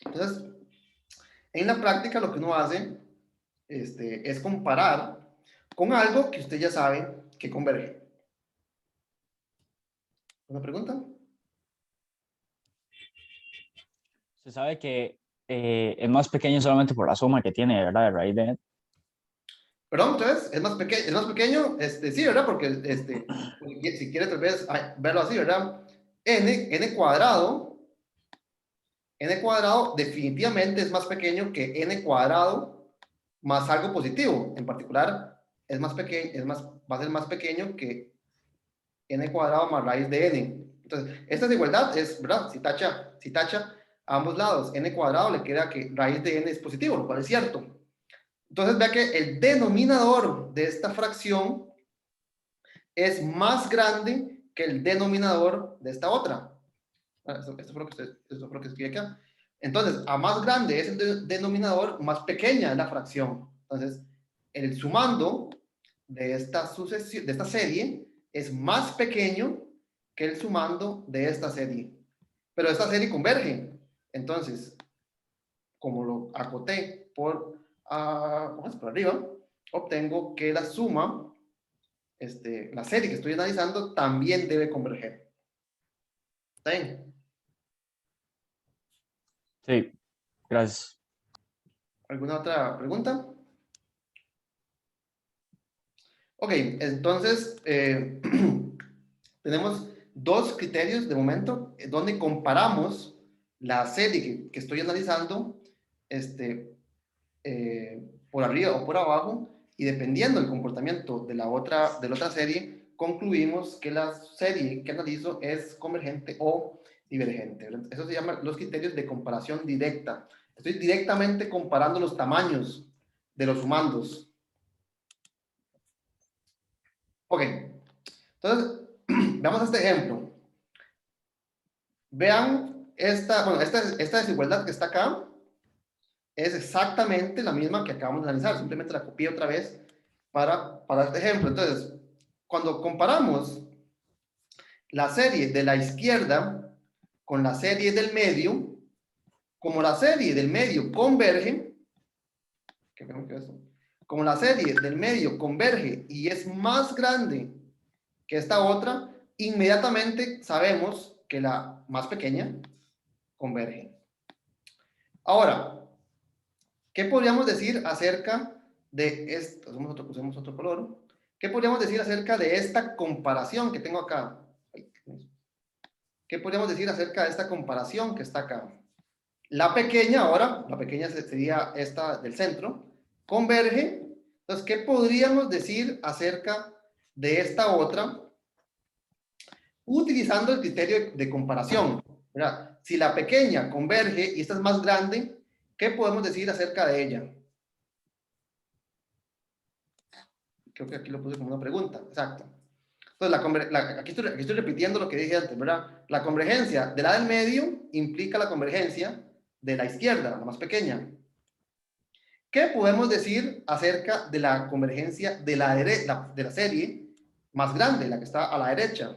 Entonces, en la práctica lo que uno hace es comparar con algo que usted ya sabe que converge. ¿Una pregunta? Se sabe que es más pequeño solamente por la suma que tiene, ¿verdad? De raíz de n. Perdón, entonces, es más pequeño, sí, ¿verdad? Porque, si quiere tal vez verlo así, ¿verdad? N cuadrado definitivamente es más pequeño que n cuadrado más algo positivo. En particular, es más pequeño, va a ser más pequeño que n cuadrado más raíz de n. Entonces, esta desigualdad es, ¿verdad? Si tacha a ambos lados n cuadrado, le queda que raíz de n es positivo, lo cual es cierto. Entonces, vea que el denominador de esta fracción es más grande que el denominador de esta otra. Esto fue lo que escribí acá. Entonces, a más grande es el denominador, más pequeña es la fracción. Entonces, el sumando de esta serie es más pequeño que el sumando de esta serie. Pero esta serie converge. Entonces, como lo acoté por arriba, obtengo que la suma, la serie que estoy analizando, también debe converger. ¿Está bien? Sí, gracias. ¿Alguna otra pregunta? Ok, entonces tenemos dos criterios de momento donde comparamos la serie que estoy analizando por arriba o por abajo, y dependiendo del comportamiento de la otra serie, concluimos que la serie que analizo es convergente o divergente. Eso se llama los criterios de comparación directa. Estoy directamente comparando los tamaños de los sumandos. Ok, entonces veamos este ejemplo. Vean esta desigualdad que está acá. Es exactamente la misma que acabamos de analizar, simplemente la copié otra vez para este ejemplo. Entonces, cuando comparamos la serie de la izquierda con la serie del medio, como la serie del medio converge, como la serie del medio converge y es más grande que esta otra, inmediatamente sabemos que la más pequeña converge. Ahora, ¿qué podríamos decir acerca de esto? Usemos otro color. ¿Qué podríamos decir acerca de esta comparación que tengo acá? ¿Qué podríamos decir acerca de esta comparación que está acá? La pequeña ahora, la pequeña sería esta del centro, converge. Entonces, ¿qué podríamos decir acerca de esta otra? Utilizando el criterio de comparación, ¿verdad? Si la pequeña converge y esta es más grande, ¿qué podemos decir acerca de ella? Creo que aquí lo puse como una pregunta, exacto. Entonces, aquí estoy repitiendo lo que dije antes, ¿verdad? La convergencia de la del medio implica la convergencia de la izquierda, la más pequeña. ¿Qué podemos decir acerca de la convergencia de la serie más grande, la que está a la derecha?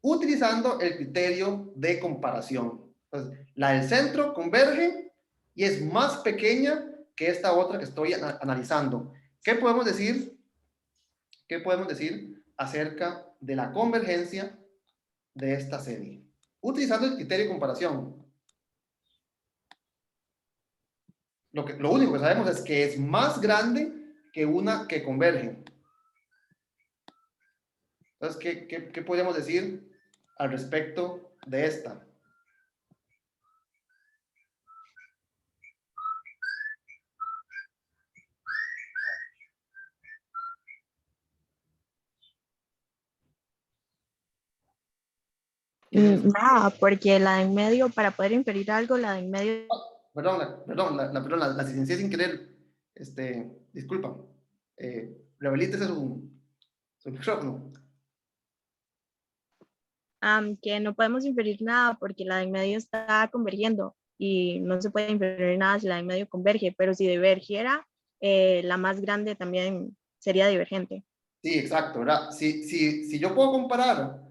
Utilizando el criterio de comparación. Entonces, la del centro converge y es más pequeña que esta otra que estoy analizando. ¿Qué podemos decir? ¿Qué podemos decir acerca de la convergencia de esta serie? Utilizando el criterio de comparación. Lo único que sabemos es que es más grande que una que converge. Entonces, ¿qué podríamos decir al respecto de esta? Nada, porque la de en medio, para poder inferir algo, la de en medio. La silencié sin querer. Disculpa. Rehabilítese su micrófono. Que no podemos inferir nada porque la de en medio está convergiendo y no se puede inferir nada si la de en medio converge, pero si divergiera, la más grande también sería divergente. Sí, exacto, ¿verdad? Si yo puedo comparar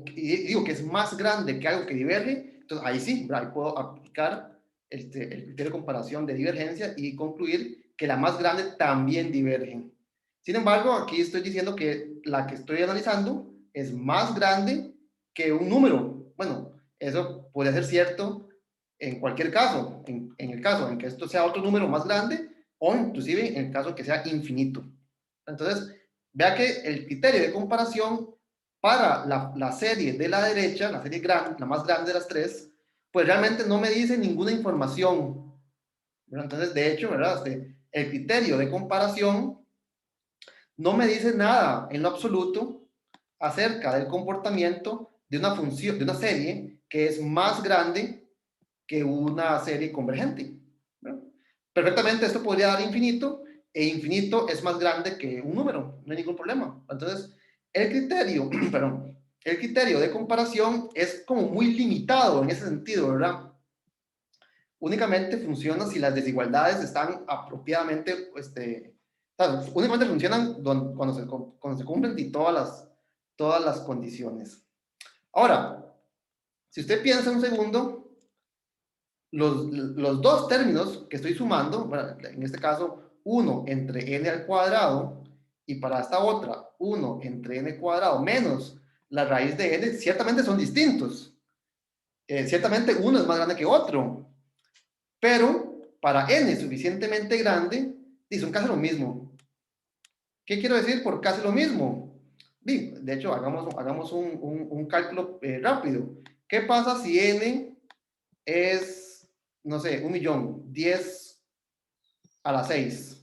y digo que es más grande que algo que diverge, entonces ahí sí, ¿verdad? Ahí puedo aplicar el criterio de comparación de divergencia y concluir que la más grande también diverge. Sin embargo, aquí estoy diciendo que la que estoy analizando es más grande que un número. Bueno, eso puede ser cierto en cualquier caso, en el caso en que esto sea otro número más grande o inclusive en el caso que sea infinito. Entonces, vea que el criterio de comparación para la serie de la derecha, la serie la más grande de las tres, pues realmente no me dice ninguna información. Entonces, de hecho, ¿verdad? El criterio de comparación no me dice nada en lo absoluto acerca del comportamiento de una función, de una serie que es más grande que una serie convergente. ¿Verdad? Perfectamente esto podría dar infinito, e infinito es más grande que un número, no hay ningún problema. Entonces, el criterio, perdón, el criterio de comparación es como muy limitado en ese sentido, ¿verdad? Únicamente funciona si las desigualdades están apropiadamente, únicamente funcionan cuando se cumplen y todas las condiciones. Ahora, si usted piensa un segundo, los dos términos que estoy sumando, bueno, en este caso 1 entre n al cuadrado y para esta otra 1 entre n cuadrado menos la raíz de n, ciertamente son distintos. Ciertamente uno es más grande que otro, pero para n suficientemente grande, son casi lo mismo. ¿Qué quiero decir por casi lo mismo? De hecho, hagamos un cálculo rápido. ¿Qué pasa si n es, no sé, 1.000.000, 10 a la 6?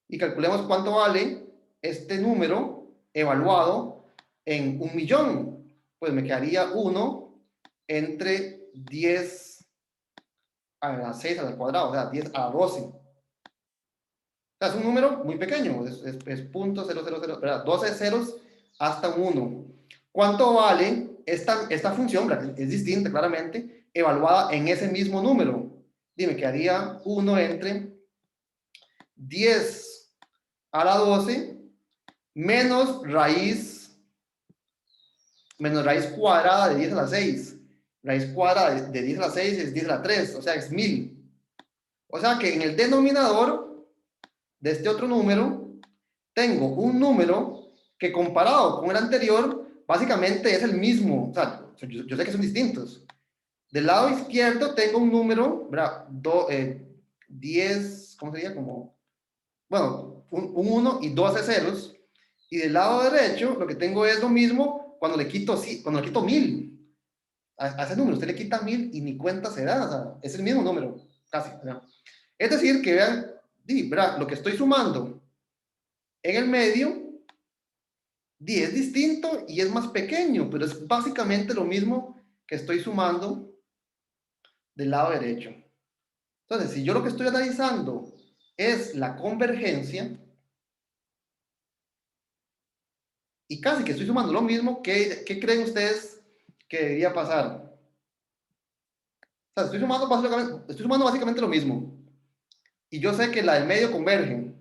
Y calculemos cuánto vale este número evaluado en 1.000.000. Pues me quedaría 1 entre 10 a la 6 al cuadrado, o sea, 10 a la 12. O sea, es un número muy pequeño, es 0.000, ¿verdad? 12 ceros hasta un 1. ¿Cuánto vale esta función? Es distinta, claramente, evaluada en ese mismo número. Dime, quedaría 1 entre 10 a la 12 menos raíz cuadrada de 10 a la 6. Raíz cuadrada de 10 a la 6 es 10 a la 3, o sea, es 1000. O sea que en el denominador de este otro número, tengo un número que comparado con el anterior, básicamente es el mismo. O sea, yo sé que son distintos. Del lado izquierdo tengo un número, ¿verdad? 10, ¿cómo sería? Como, bueno, un 1 y 12 ceros. Y del lado derecho lo que tengo es lo mismo cuando le quito 1000. A ese número usted le quita 1000 y ni cuenta se da. O sea, es el mismo número, casi. ¿Verdad? Es decir, que vean, ¿verdad? Lo que estoy sumando en el medio, es distinto y es más pequeño, pero es básicamente lo mismo que estoy sumando del lado derecho. Entonces, si yo lo que estoy analizando es la convergencia, y casi que estoy sumando lo mismo, ¿qué creen ustedes que debería pasar? O sea, estoy sumando básicamente lo mismo. Y yo sé que la del medio converge.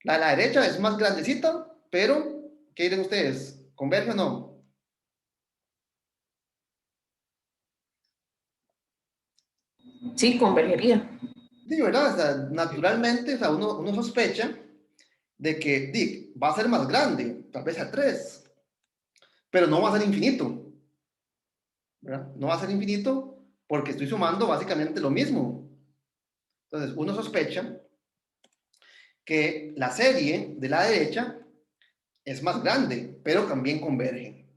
La de la derecha es más grandecita, pero, ¿qué dirán ustedes? ¿Converge o no? Sí, convergería. Sí, ¿verdad? O sea, naturalmente, o sea, uno sospecha de que va a ser más grande, tal vez a 3, pero no va a ser infinito, ¿verdad? No va a ser infinito porque estoy sumando básicamente lo mismo. Entonces, uno sospecha que la serie de la derecha es más grande, pero también converge.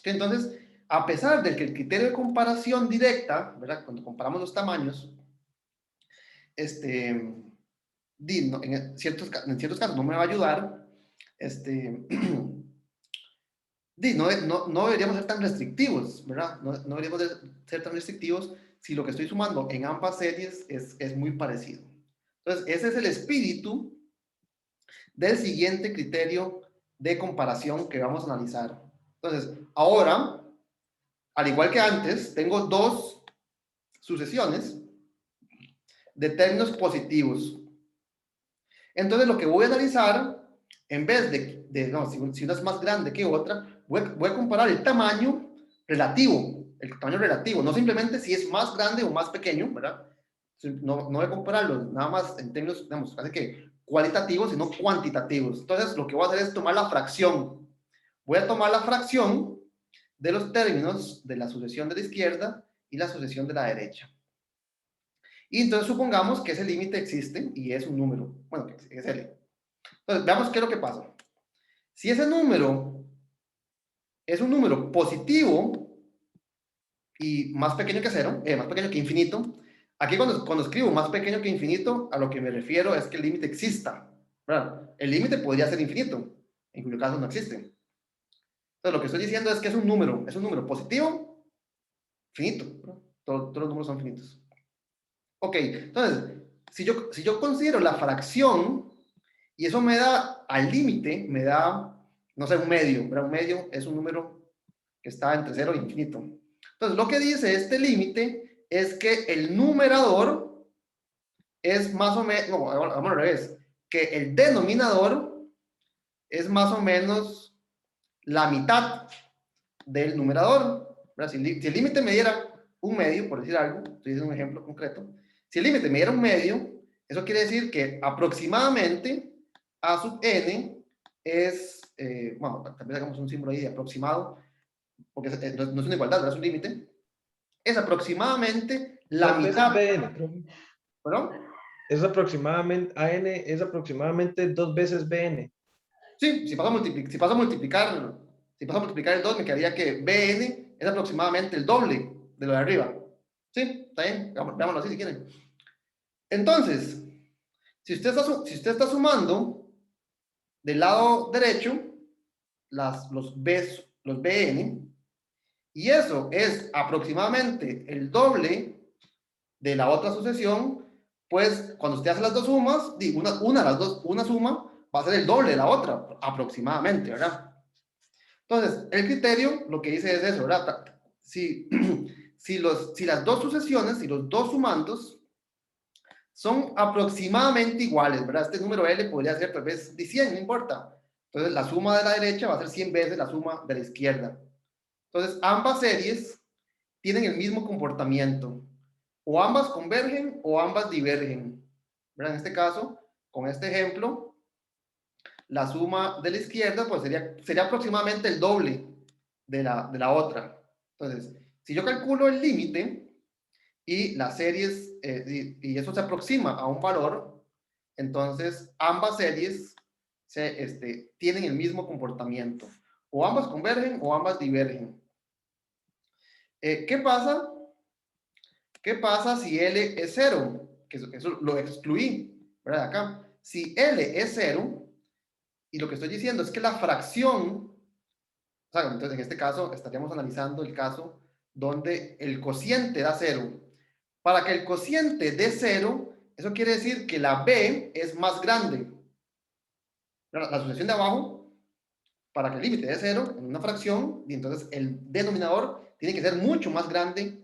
Entonces, a pesar de que el criterio de comparación directa, ¿verdad? Cuando comparamos los tamaños, en ciertos casos no me va a ayudar, no deberíamos ser tan restrictivos, ¿verdad? No deberíamos ser tan restrictivos si lo que estoy sumando en ambas series es muy parecido. Entonces, ese es el espíritu del siguiente criterio de comparación que vamos a analizar. Entonces, ahora, al igual que antes, tengo dos sucesiones de términos positivos. Entonces, lo que voy a analizar, en vez si una es más grande que otra, voy a comparar el tamaño relativo, no simplemente si es más grande o más pequeño, ¿verdad? No voy a compararlo nada más en términos, digamos, casi que cualitativos, sino cuantitativos. Entonces, lo que voy a hacer es tomar la fracción. Voy a tomar la fracción de los términos de la sucesión de la izquierda y la sucesión de la derecha. Y entonces supongamos que ese límite existe y es un número, bueno, que es L. Entonces, veamos qué es lo que pasa. Si ese número es un número positivo y más pequeño que 0, más pequeño que infinito, aquí cuando escribo más pequeño que infinito, a lo que me refiero es que el límite exista, ¿verdad? El límite podría ser infinito, en cuyo caso no existe. Entonces, lo que estoy diciendo es que es un número positivo, finito, ¿verdad? Todos los números son finitos. Ok, entonces, si yo considero la fracción, y eso me da, al límite, me da, no sé, un medio, ¿verdad? Un medio es un número que está entre 0 e infinito. Entonces, lo que dice este límite es que el numerador es más o menos, no, vamos al revés, que el denominador es más o menos la mitad del numerador. Si el límite me diera un medio, por decir algo, estoy diciendo un ejemplo concreto, si el límite me diera un medio, eso quiere decir que aproximadamente a sub n es, bueno, también hagamos un símbolo ahí de aproximado, porque no es una igualdad, ¿verdad? Es un límite, es aproximadamente la mitad. BN, ¿Perdón? es aproximadamente, AN es aproximadamente 2 veces BN. Sí, si paso a multiplicar el 2, me quedaría que BN es aproximadamente el doble de lo de arriba. Sí, está bien, veámoslo así si quieren. Entonces, si usted está sumando del lado derecho los BN, y eso es aproximadamente el doble de la otra sucesión, pues cuando usted hace las dos sumas, una suma va a ser el doble de la otra, aproximadamente, ¿verdad? Entonces, el criterio lo que dice es eso, ¿verdad? Si las dos sucesiones, si los dos sumandos son aproximadamente iguales, ¿verdad? Este número L podría ser tal vez de 100, no importa. Entonces, la suma de la derecha va a ser 100 veces la suma de la izquierda. Entonces, ambas series tienen el mismo comportamiento. O ambas convergen o ambas divergen. ¿Verdad? En este caso, con este ejemplo, la suma de la izquierda pues sería aproximadamente el doble de la otra. Entonces, si yo calculo el límite y las series, y eso se aproxima a un valor, entonces ambas series tienen el mismo comportamiento. O ambas convergen o ambas divergen. ¿Qué pasa? ¿Qué pasa si L es 0? Que eso lo excluí, ¿verdad? Acá. Si L es 0, y lo que estoy diciendo es que la fracción, o sea, entonces en este caso estaríamos analizando el caso donde el cociente da 0. Para que el cociente dé 0, eso quiere decir que la B es más grande. La asociación de abajo, para que el límite dé 0 en una fracción, y entonces el denominador tiene que ser mucho más grande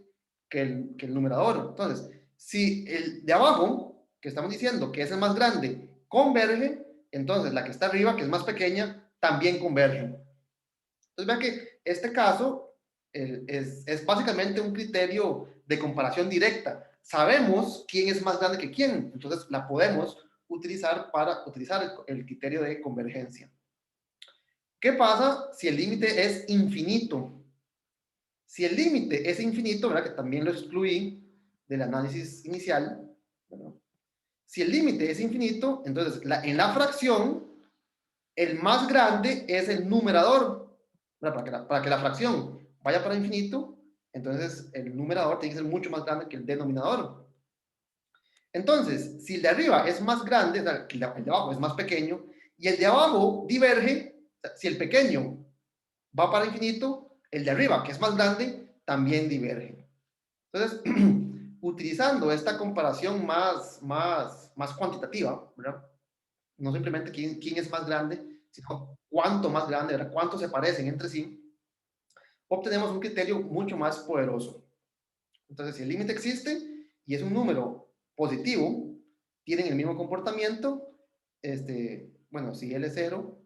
que el numerador. Entonces, si el de abajo, que estamos diciendo que es el más grande, converge, entonces la que está arriba, que es más pequeña, también converge. Entonces vean que este caso es básicamente un criterio de comparación directa. Sabemos quién es más grande que quién, entonces la podemos utilizar para utilizar el criterio de convergencia. ¿Qué pasa si el límite es infinito? Si el límite es infinito, ¿verdad? Que también lo excluí del análisis inicial, ¿verdad? Si el límite es infinito, entonces en la fracción, el más grande es el numerador, ¿verdad? Para que la fracción vaya para infinito, entonces el numerador tiene que ser mucho más grande que el denominador. Entonces, si el de arriba es más grande, o sea, que el de abajo es más pequeño, y el de abajo diverge, o sea, si el pequeño va para infinito, el de arriba, que es más grande, también diverge. Entonces, utilizando esta comparación más cuantitativa, ¿verdad? No simplemente quién es más grande, sino cuánto más grande, ¿verdad? Cuánto se parecen entre sí, obtenemos un criterio mucho más poderoso. Entonces, si el límite existe y es un número positivo, tienen el mismo comportamiento, bueno, si L es 0,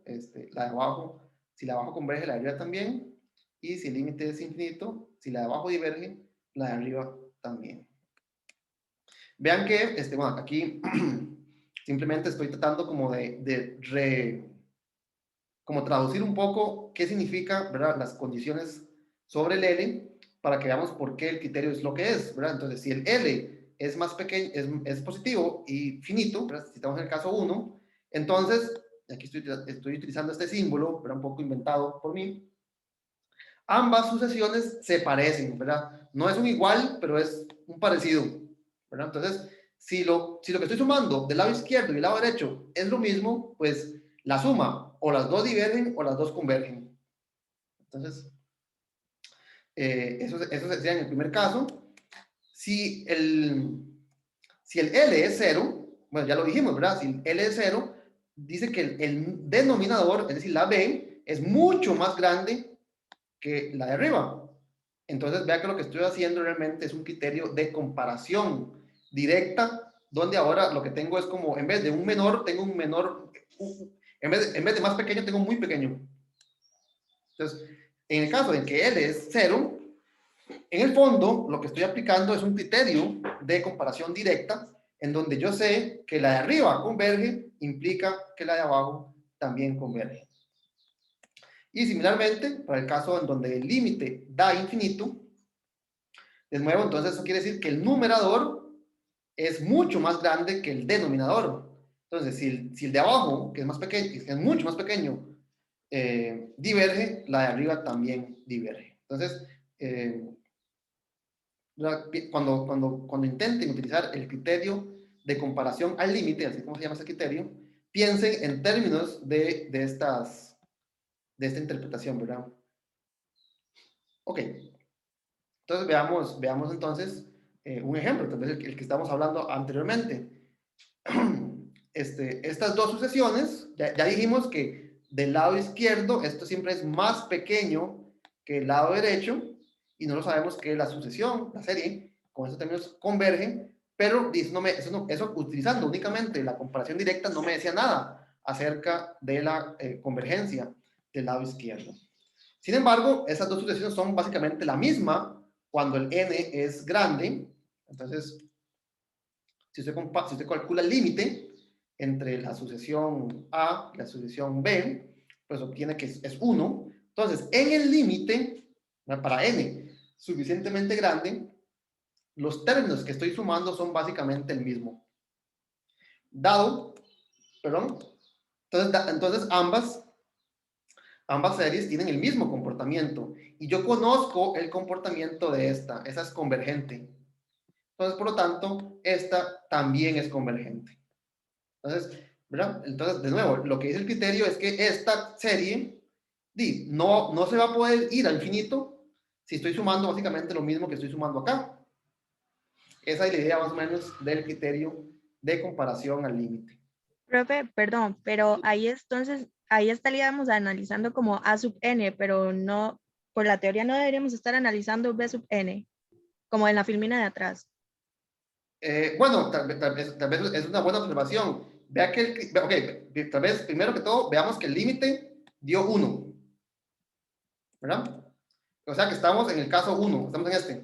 la de abajo, si la de abajo converge, la de arriba también, y si el límite es infinito, si la de abajo diverge, la de arriba también. Vean que, bueno, aquí simplemente estoy tratando como como traducir un poco qué significa, ¿verdad? Las condiciones sobre el L para que veamos por qué el criterio es lo que es, ¿verdad? Entonces, si el L es más pequeño, es positivo y finito, ¿verdad? Si estamos en el caso 1, entonces, aquí estoy utilizando este símbolo, ¿verdad? Un poco inventado por mí. Ambas sucesiones se parecen, ¿verdad? No es un igual, pero es un parecido, ¿verdad? Entonces, si lo que estoy sumando del lado izquierdo y del lado derecho es lo mismo, pues la suma, o las dos divergen o las dos convergen. Entonces, eso sería en el primer caso. Si el L es 0, bueno, ya lo dijimos, ¿verdad? Si el L es 0, dice que el denominador, es decir, la B, es mucho más grande que la de arriba. Entonces, vea que lo que estoy haciendo realmente es un criterio de comparación directa, donde ahora lo que tengo es como, en vez de un menor, tengo un menor, en vez de más pequeño, tengo muy pequeño. Entonces, en el caso en que L es 0, en el fondo, lo que estoy aplicando es un criterio de comparación directa, en donde yo sé que la de arriba converge, implica que la de abajo también converge. Y similarmente, para el caso en donde el límite da infinito, de nuevo, entonces eso quiere decir que el numerador es mucho más grande que el denominador. Entonces, si el de abajo, que es más pequeño, que es mucho más pequeño, diverge, la de arriba también diverge. Entonces, cuando intenten utilizar el criterio de comparación al límite, así como se llama ese criterio, piensen en términos de esta interpretación, ¿verdad? Ok. Entonces veamos entonces un ejemplo, tal vez el que estamos hablando anteriormente. Estas dos sucesiones, ya dijimos que del lado izquierdo esto siempre es más pequeño que el lado derecho, y no lo sabemos que la sucesión, la serie, con estos términos convergen, pero eso utilizando únicamente la comparación directa no me decía nada. acerca de la convergencia del lado izquierdo. Sin embargo, esas dos sucesiones son básicamente la misma cuando el n es grande. Entonces, si usted calcula el límite entre la sucesión A y la sucesión B, pues obtiene que es 1. Entonces, en el límite, para n suficientemente grande, los términos que estoy sumando son básicamente el mismo. Entonces ambas series tienen el mismo comportamiento. Y yo conozco el comportamiento de esta. Esa es convergente. Entonces, por lo tanto, esta también es convergente. Entonces, ¿verdad? Entonces, de nuevo, lo que dice el criterio es que esta serie no se va a poder ir al infinito si estoy sumando básicamente lo mismo que estoy sumando acá. Esa es la idea más o menos del criterio de comparación al límite. Profe, perdón, pero ahí entonces, ahí estaríamos analizando como A sub n, pero no, por la teoría no deberíamos estar analizando B sub n, como en la filmina de atrás. Bueno, tal vez es una buena observación. Vea que tal vez primero que todo veamos que el límite dio 1, ¿verdad? O sea que estamos en el caso 1, estamos en este.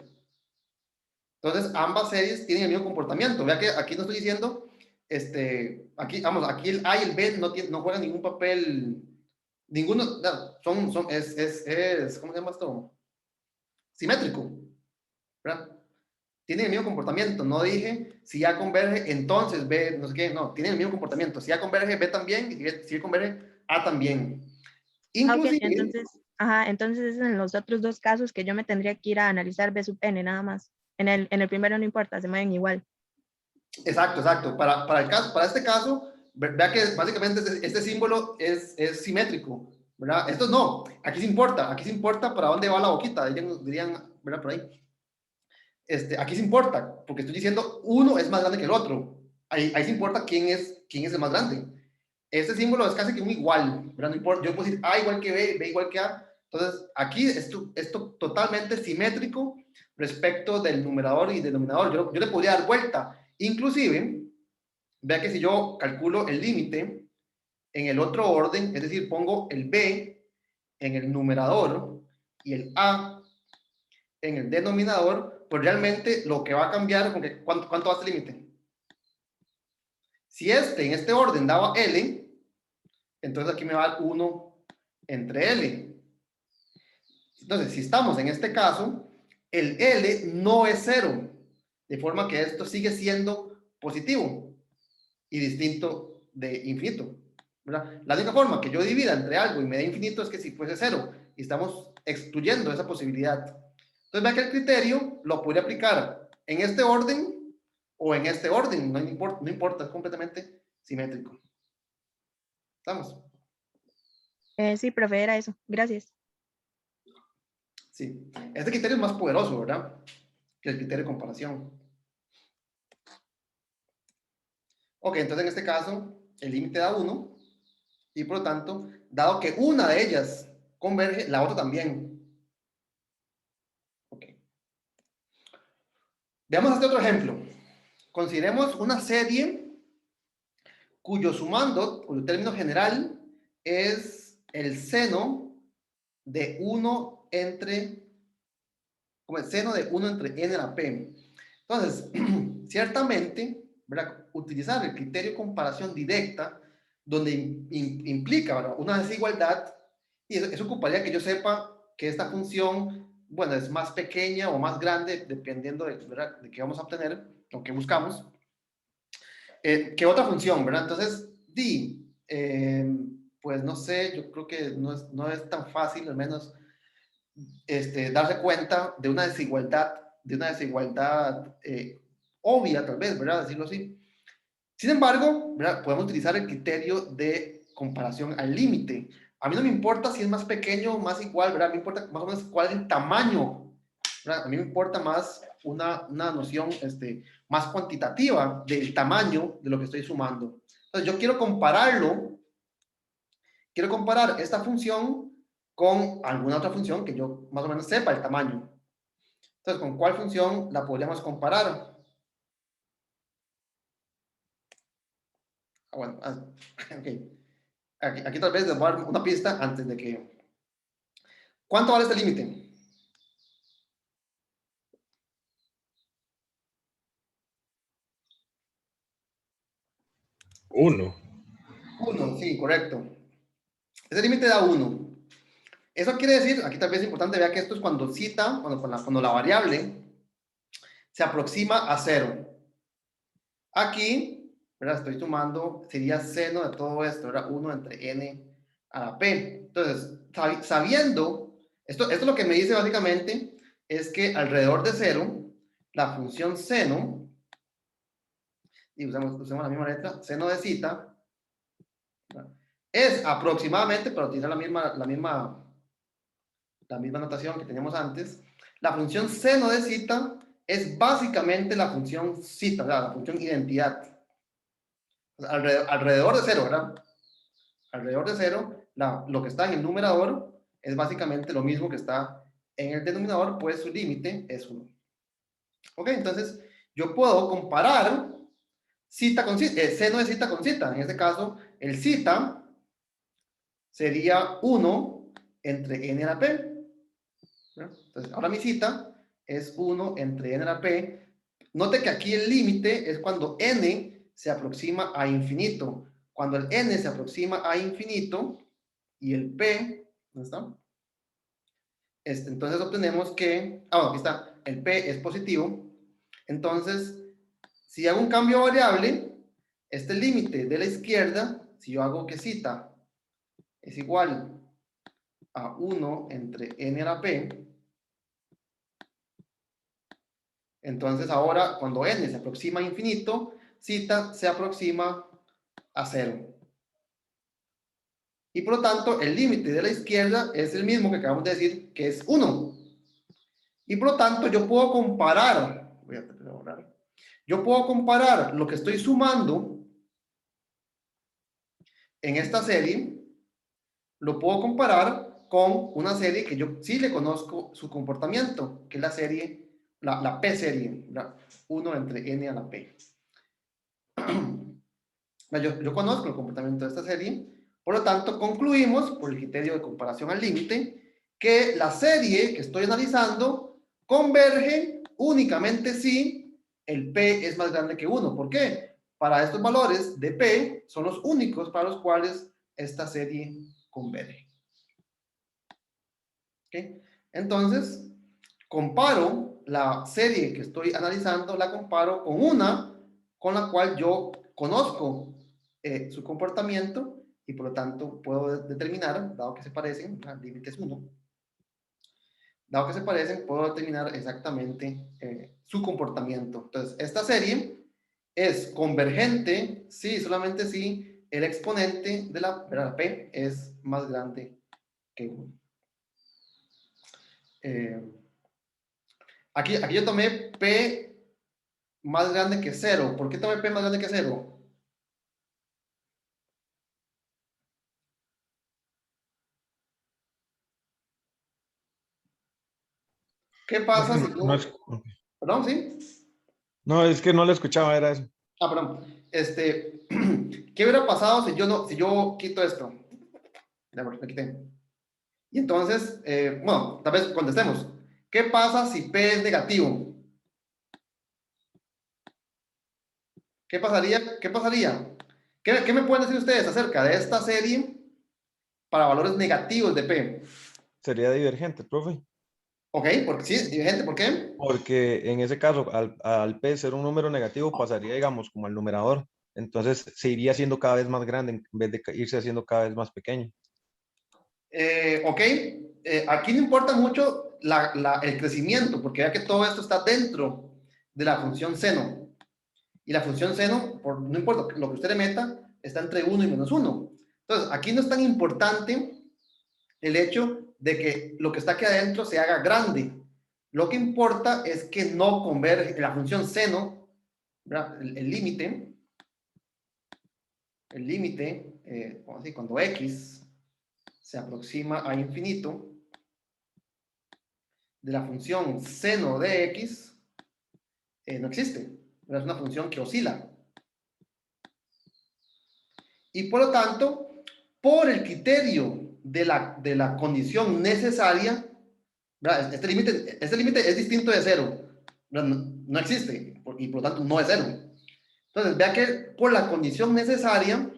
Entonces ambas series tienen el mismo comportamiento. Vea que aquí no estoy diciendo, aquí el A y el B no juegan ningún papel, ninguno, no, ¿cómo se llama esto? Simétrico, ¿verdad? Tienen el mismo comportamiento. No dije si A converge, entonces B, no sé qué. No, tienen el mismo comportamiento. Si A converge, B también. Y si B converge, A también. Inclusive, Entonces en los otros dos casos que yo me tendría que ir a analizar B sub n nada más. En el primero no importa, se mueven igual. exacto. Para este caso, vea que básicamente este símbolo es simétrico, ¿verdad? Esto no, aquí se importa para dónde va la boquita, dirían, ¿verdad? Por ahí. Aquí se importa, porque estoy diciendo uno es más grande que el otro. Ahí se importa quién es el más grande. Este símbolo es casi que un igual, ¿verdad? No importa, yo puedo decir A igual que B, B igual que A. Entonces, aquí esto totalmente simétrico respecto del numerador y denominador. Yo le podría dar vuelta. Inclusive, vea que si yo calculo el límite en el otro orden, es decir, pongo el B en el numerador y el A en el denominador, pues realmente lo que va a cambiar, porque ¿cuánto va este límite? Si en este orden daba L, entonces aquí me va a dar 1 entre L. Entonces, si estamos en este caso, el L no es 0, de forma que esto sigue siendo positivo y distinto de infinito, ¿verdad? La única forma que yo divida entre algo y me dé infinito es que si fuese 0, y estamos excluyendo esa posibilidad. Entonces, vea que el criterio lo podría aplicar en este orden o en este orden, no importa, es completamente simétrico. ¿Estamos? Sí, profe, era eso. Gracias. Sí. Este criterio es más poderoso, ¿verdad? Que el criterio de comparación. Ok, entonces en este caso, el límite da 1 y por lo tanto, dado que una de ellas converge, la otra también. Ok. Veamos este otro ejemplo. Consideremos una serie cuyo término general es el seno de 1 entre, como el seno de 1 entre n a la p. Entonces, ciertamente, ¿verdad? Utilizar el criterio de comparación directa, donde implica, ¿verdad?, una desigualdad, y eso ocuparía que yo sepa que esta función, bueno, es más pequeña o más grande, dependiendo ¿verdad?, de qué vamos a obtener, o qué buscamos, que otra función, ¿verdad? Entonces, pues no sé, yo creo que no es tan fácil, al menos, darse cuenta de una desigualdad, obvia, tal vez, ¿verdad? Decirlo así. Sin embargo, ¿verdad?, podemos utilizar el criterio de comparación al límite. A mí no me importa si es más pequeño o más igual, ¿verdad? Me importa más o menos cuál es el tamaño, ¿verdad? A mí me importa más una noción más cuantitativa del tamaño de lo que estoy sumando. Entonces, yo quiero comparar esta función con alguna otra función que yo más o menos sepa el tamaño. Entonces, ¿con cuál función la podríamos comparar? Bueno, ok. aquí tal vez les voy a dar una pista antes de que... ¿Cuánto vale este límite? Uno. 1, sí, correcto. Ese límite da 1. Eso quiere decir, aquí tal vez es importante, vea que esto es cuando cita, cuando la variable se aproxima a 0. Aquí, ¿verdad? Estoy sumando, sería seno de todo esto, era 1 entre n a la p. Entonces, sabiendo, esto lo que me dice básicamente es que alrededor de 0, la función seno, y usemos la misma letra, seno de cita, ¿verdad? Es aproximadamente, pero tiene la misma notación que teníamos antes, la función seno de cita es básicamente la función cita, ¿verdad? La función identidad. Alrededor de 0, ¿verdad? Alrededor de 0, lo que está en el numerador es básicamente lo mismo que está en el denominador, pues su límite es 1. Ok, entonces yo puedo comparar cita con cita, seno de cita con cita. En este caso, el cita sería 1 entre n a la p. Entonces, ahora mi cita es 1 entre n a la p. Note que aquí el límite es cuando n se aproxima a infinito. Cuando el n se aproxima a infinito y el p, ¿dónde está? Entonces obtenemos que, aquí está, el p es positivo. Entonces, si hago un cambio de variable, este límite de la izquierda, si yo hago que cita es igual a 1 entre n a la p, entonces ahora cuando n se aproxima a infinito, cita se aproxima a 0. Y por lo tanto, el límite de la izquierda es el mismo que acabamos de decir, que es 1. Y por lo tanto, yo puedo comparar, lo que estoy sumando en esta serie, lo puedo comparar con una serie que yo sí le conozco su comportamiento, que es la serie, la p-serie, 1 entre n a la p. Yo conozco el comportamiento de esta serie, por lo tanto, concluimos, por el criterio de comparación al límite, que la serie que estoy analizando converge únicamente si el p es más grande que 1. ¿Por qué? Para estos valores de p son los únicos para los cuales esta serie converge. ¿Okay? Entonces, comparo la serie que estoy analizando, la comparo con una con la cual yo conozco su comportamiento y por lo tanto puedo determinar, dado que se parecen, el límite es 1, dado que se parecen, puedo determinar exactamente su comportamiento. Entonces, esta serie es convergente si, solamente si el exponente de la p es más grande que 1. Aquí yo tomé p más grande que 0. ¿Por qué tomé p más grande que 0? ¿Qué pasa si yo... No es, Perdón, ¿sí? no, es que no lo escuchaba, era eso. Perdón. ¿Qué hubiera pasado si yo quito esto? Ya, bueno, lo quité. Y entonces, bueno, tal vez contestemos. ¿Qué pasa si p es negativo? ¿Qué pasaría? ¿Qué pasaría? ¿Qué me pueden decir ustedes acerca de esta serie para valores negativos de p? Sería divergente, profe. Ok, porque sí, divergente. ¿Por qué? Porque en ese caso, al p ser un número negativo, pasaría, digamos, como al numerador. Entonces se iría haciendo cada vez más grande en vez de irse haciendo cada vez más pequeño. Ok, aquí no importa mucho el crecimiento, porque vea que todo esto está dentro de la función seno. Y la función seno, no importa lo que usted le meta, está entre 1 y menos 1. Entonces, aquí no es tan importante el hecho de que lo que está aquí adentro se haga grande. Lo que importa es que no converge la función seno, el límite, cuando x se aproxima a infinito, de la función seno de x, no existe. Es una función que oscila. Y por lo tanto, por el criterio de la condición necesaria, ¿verdad? Este límite es distinto de 0, no existe, y por lo tanto no es 0. Entonces, vea que por la condición necesaria,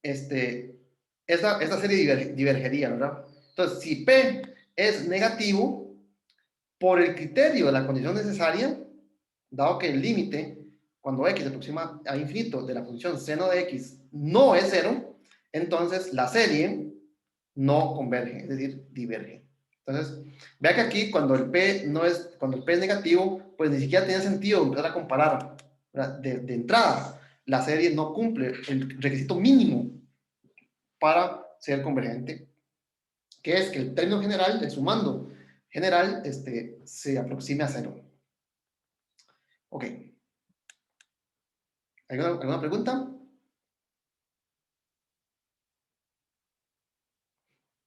esta serie divergería, ¿verdad? Entonces, si P es negativo, por el criterio de la condición necesaria, dado que el límite, cuando x se aproxima a infinito de la función seno de x no es 0, entonces la serie no converge, es decir, diverge. Entonces, vea que aquí cuando el P es negativo, pues ni siquiera tiene sentido empezar a comparar, ¿verdad? De entrada, la serie no cumple el requisito mínimo para ser convergente, que es que el término general, el sumando general, se aproxime a 0. Ok. ¿Alguna pregunta?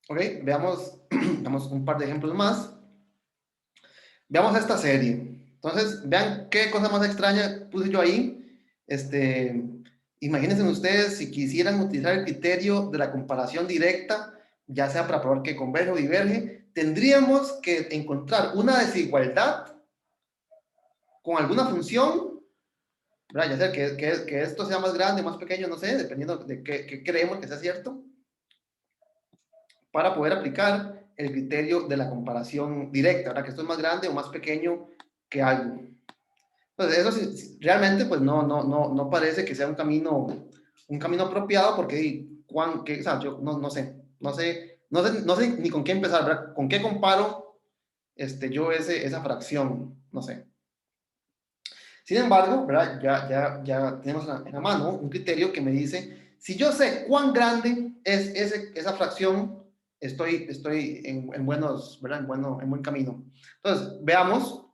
Ok, veamos un par de ejemplos más. Veamos esta serie. Entonces, vean qué cosa más extraña puse yo ahí. Imagínense ustedes si quisieran utilizar el criterio de la comparación directa, ya sea para probar que converge o diverge, tendríamos que encontrar una desigualdad con alguna función, ¿verdad? Ya sea que esto sea más grande, más pequeño, no sé, dependiendo de qué creemos que sea cierto, para poder aplicar el criterio de la comparación directa, ¿verdad? Que esto es más grande o más pequeño que algo. Entonces, eso sí, realmente pues no parece que sea un camino apropiado, porque o sea, yo no sé ni con qué empezar, ¿verdad? ¿Con qué comparo yo esa fracción? No sé. Sin embargo, ¿verdad? Ya tenemos en la mano un criterio que me dice, si yo sé cuán grande es esa fracción, estoy en buenos, ¿verdad? En buen camino. Entonces, veamos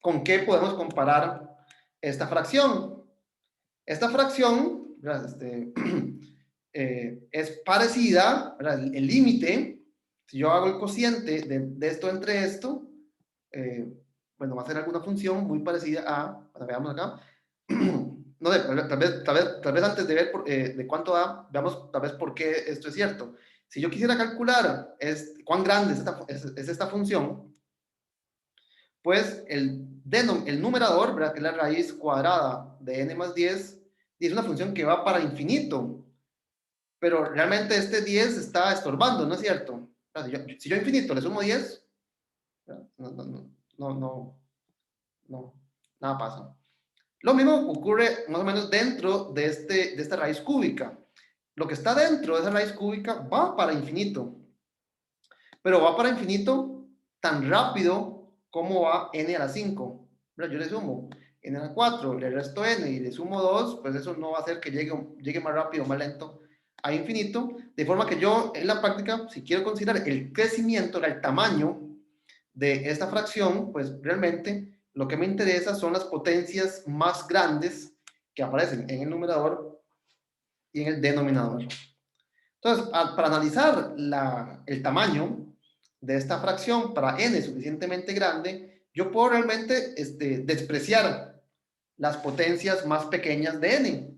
con qué podemos comparar esta fracción. Esta fracción, ¿verdad? Es parecida, ¿verdad? El límite, si yo hago el cociente de esto entre esto, bueno, va a ser alguna función muy parecida a, bueno, veamos acá, no sé, tal vez antes de ver de cuánto da, veamos tal vez por qué esto es cierto. Si yo quisiera calcular cuán grande es esta función, pues el numerador, ¿verdad? Que es la raíz cuadrada de n más 10, y es una función que va para infinito, pero realmente este 10 está estorbando, ¿no es cierto? Si yo a infinito le sumo 10, no, nada pasa. Lo mismo ocurre más o menos dentro de esta raíz cúbica. Lo que está dentro de esa raíz cúbica va para infinito, pero va para infinito tan rápido como va n a la 5. Yo le sumo n a la 4, le resto n y le sumo 2, pues eso no va a hacer que llegue más rápido o más lento a infinito, de forma que yo en la práctica, si quiero considerar el crecimiento, el tamaño de esta fracción, pues realmente lo que me interesa son las potencias más grandes que aparecen en el numerador y en el denominador. Entonces, para analizar el tamaño de esta fracción para n suficientemente grande, yo puedo realmente despreciar las potencias más pequeñas de n.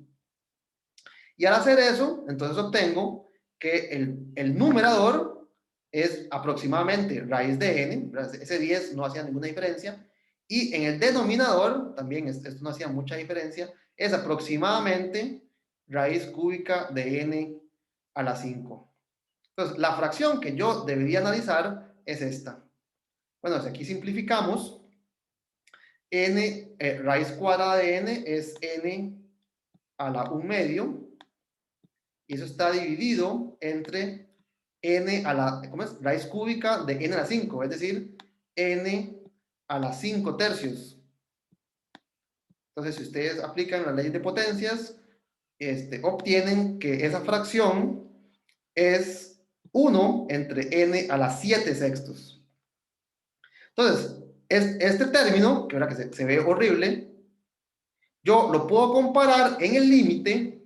Y al hacer eso, entonces obtengo que el numerador es aproximadamente raíz de n, ese 10 no hacía ninguna diferencia, y en el denominador, también esto no hacía mucha diferencia, es aproximadamente raíz cúbica de n a la 5. Entonces, la fracción que yo debería analizar es esta. Bueno, si aquí simplificamos, raíz cuadrada de n es n a la 1 medio, y eso está dividido entre raíz cúbica de n a la 5, es decir, n a la 5 tercios. Entonces, si ustedes aplican la ley de potencias, obtienen que esa fracción es 1 entre n a la 7 sextos. Entonces, este término, que ahora que se ve horrible, yo lo puedo comparar en el límite.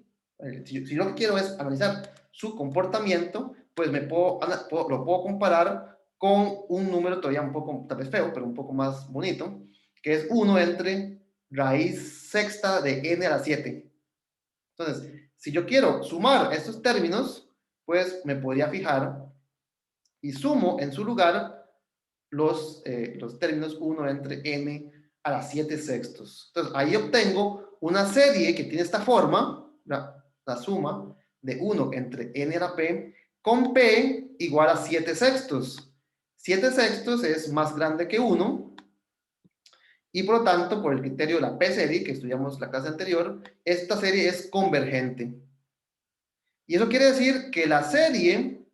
Si lo que quiero es analizar su comportamiento, pues lo puedo comparar con un número todavía un poco, tal vez feo, pero un poco más bonito, que es 1 entre raíz sexta de n a la 7. Entonces, si yo quiero sumar estos términos, pues me podría fijar y sumo en su lugar los términos 1 entre n a la 7 sextos. Entonces, ahí obtengo una serie que tiene esta forma, la suma de 1 entre n a la p, con p igual a 7 sextos. 7 sextos es más grande que 1, y por lo tanto, por el criterio de la p-serie, que estudiamos la clase anterior, esta serie es convergente. Y eso quiere decir que la serie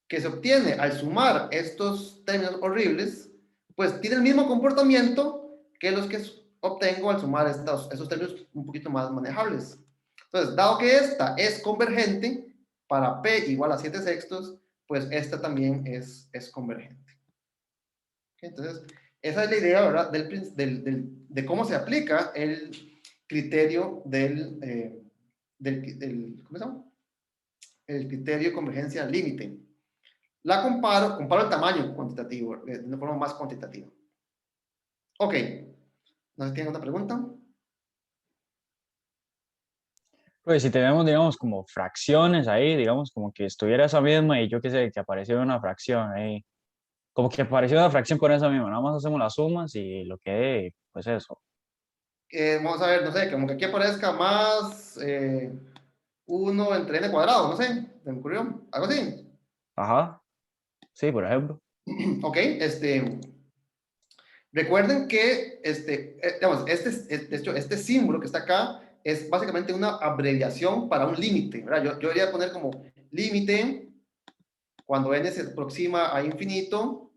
que se obtiene al sumar estos términos horribles, pues tiene el mismo comportamiento que los que obtengo al sumar esos términos un poquito más manejables. Entonces, dado que esta es convergente, para p igual a 7 sextos, pues esta también es convergente. Entonces, esa es la idea, ¿verdad? De cómo se aplica el criterio ¿cómo se llama? El criterio de convergencia límite. La comparo el tamaño cuantitativo, de una forma más cuantitativa. Ok. ¿No se tienen otra pregunta? Pues si tenemos, digamos, como fracciones ahí, digamos, como que estuviera esa misma y yo qué sé, que apareció una fracción ahí. Como que apareció una fracción con esa misma, nada más hacemos las sumas y lo que dé, pues eso. Vamos a ver, no sé, como que aquí aparezca más 1 entre n cuadrado, no sé, se me ocurrió, algo así. Ajá, sí, por ejemplo. Ok, recuerden que, digamos, de hecho, este símbolo que está acá es básicamente una abreviación para un límite, ¿verdad? Yo debería poner como límite cuando n se aproxima a infinito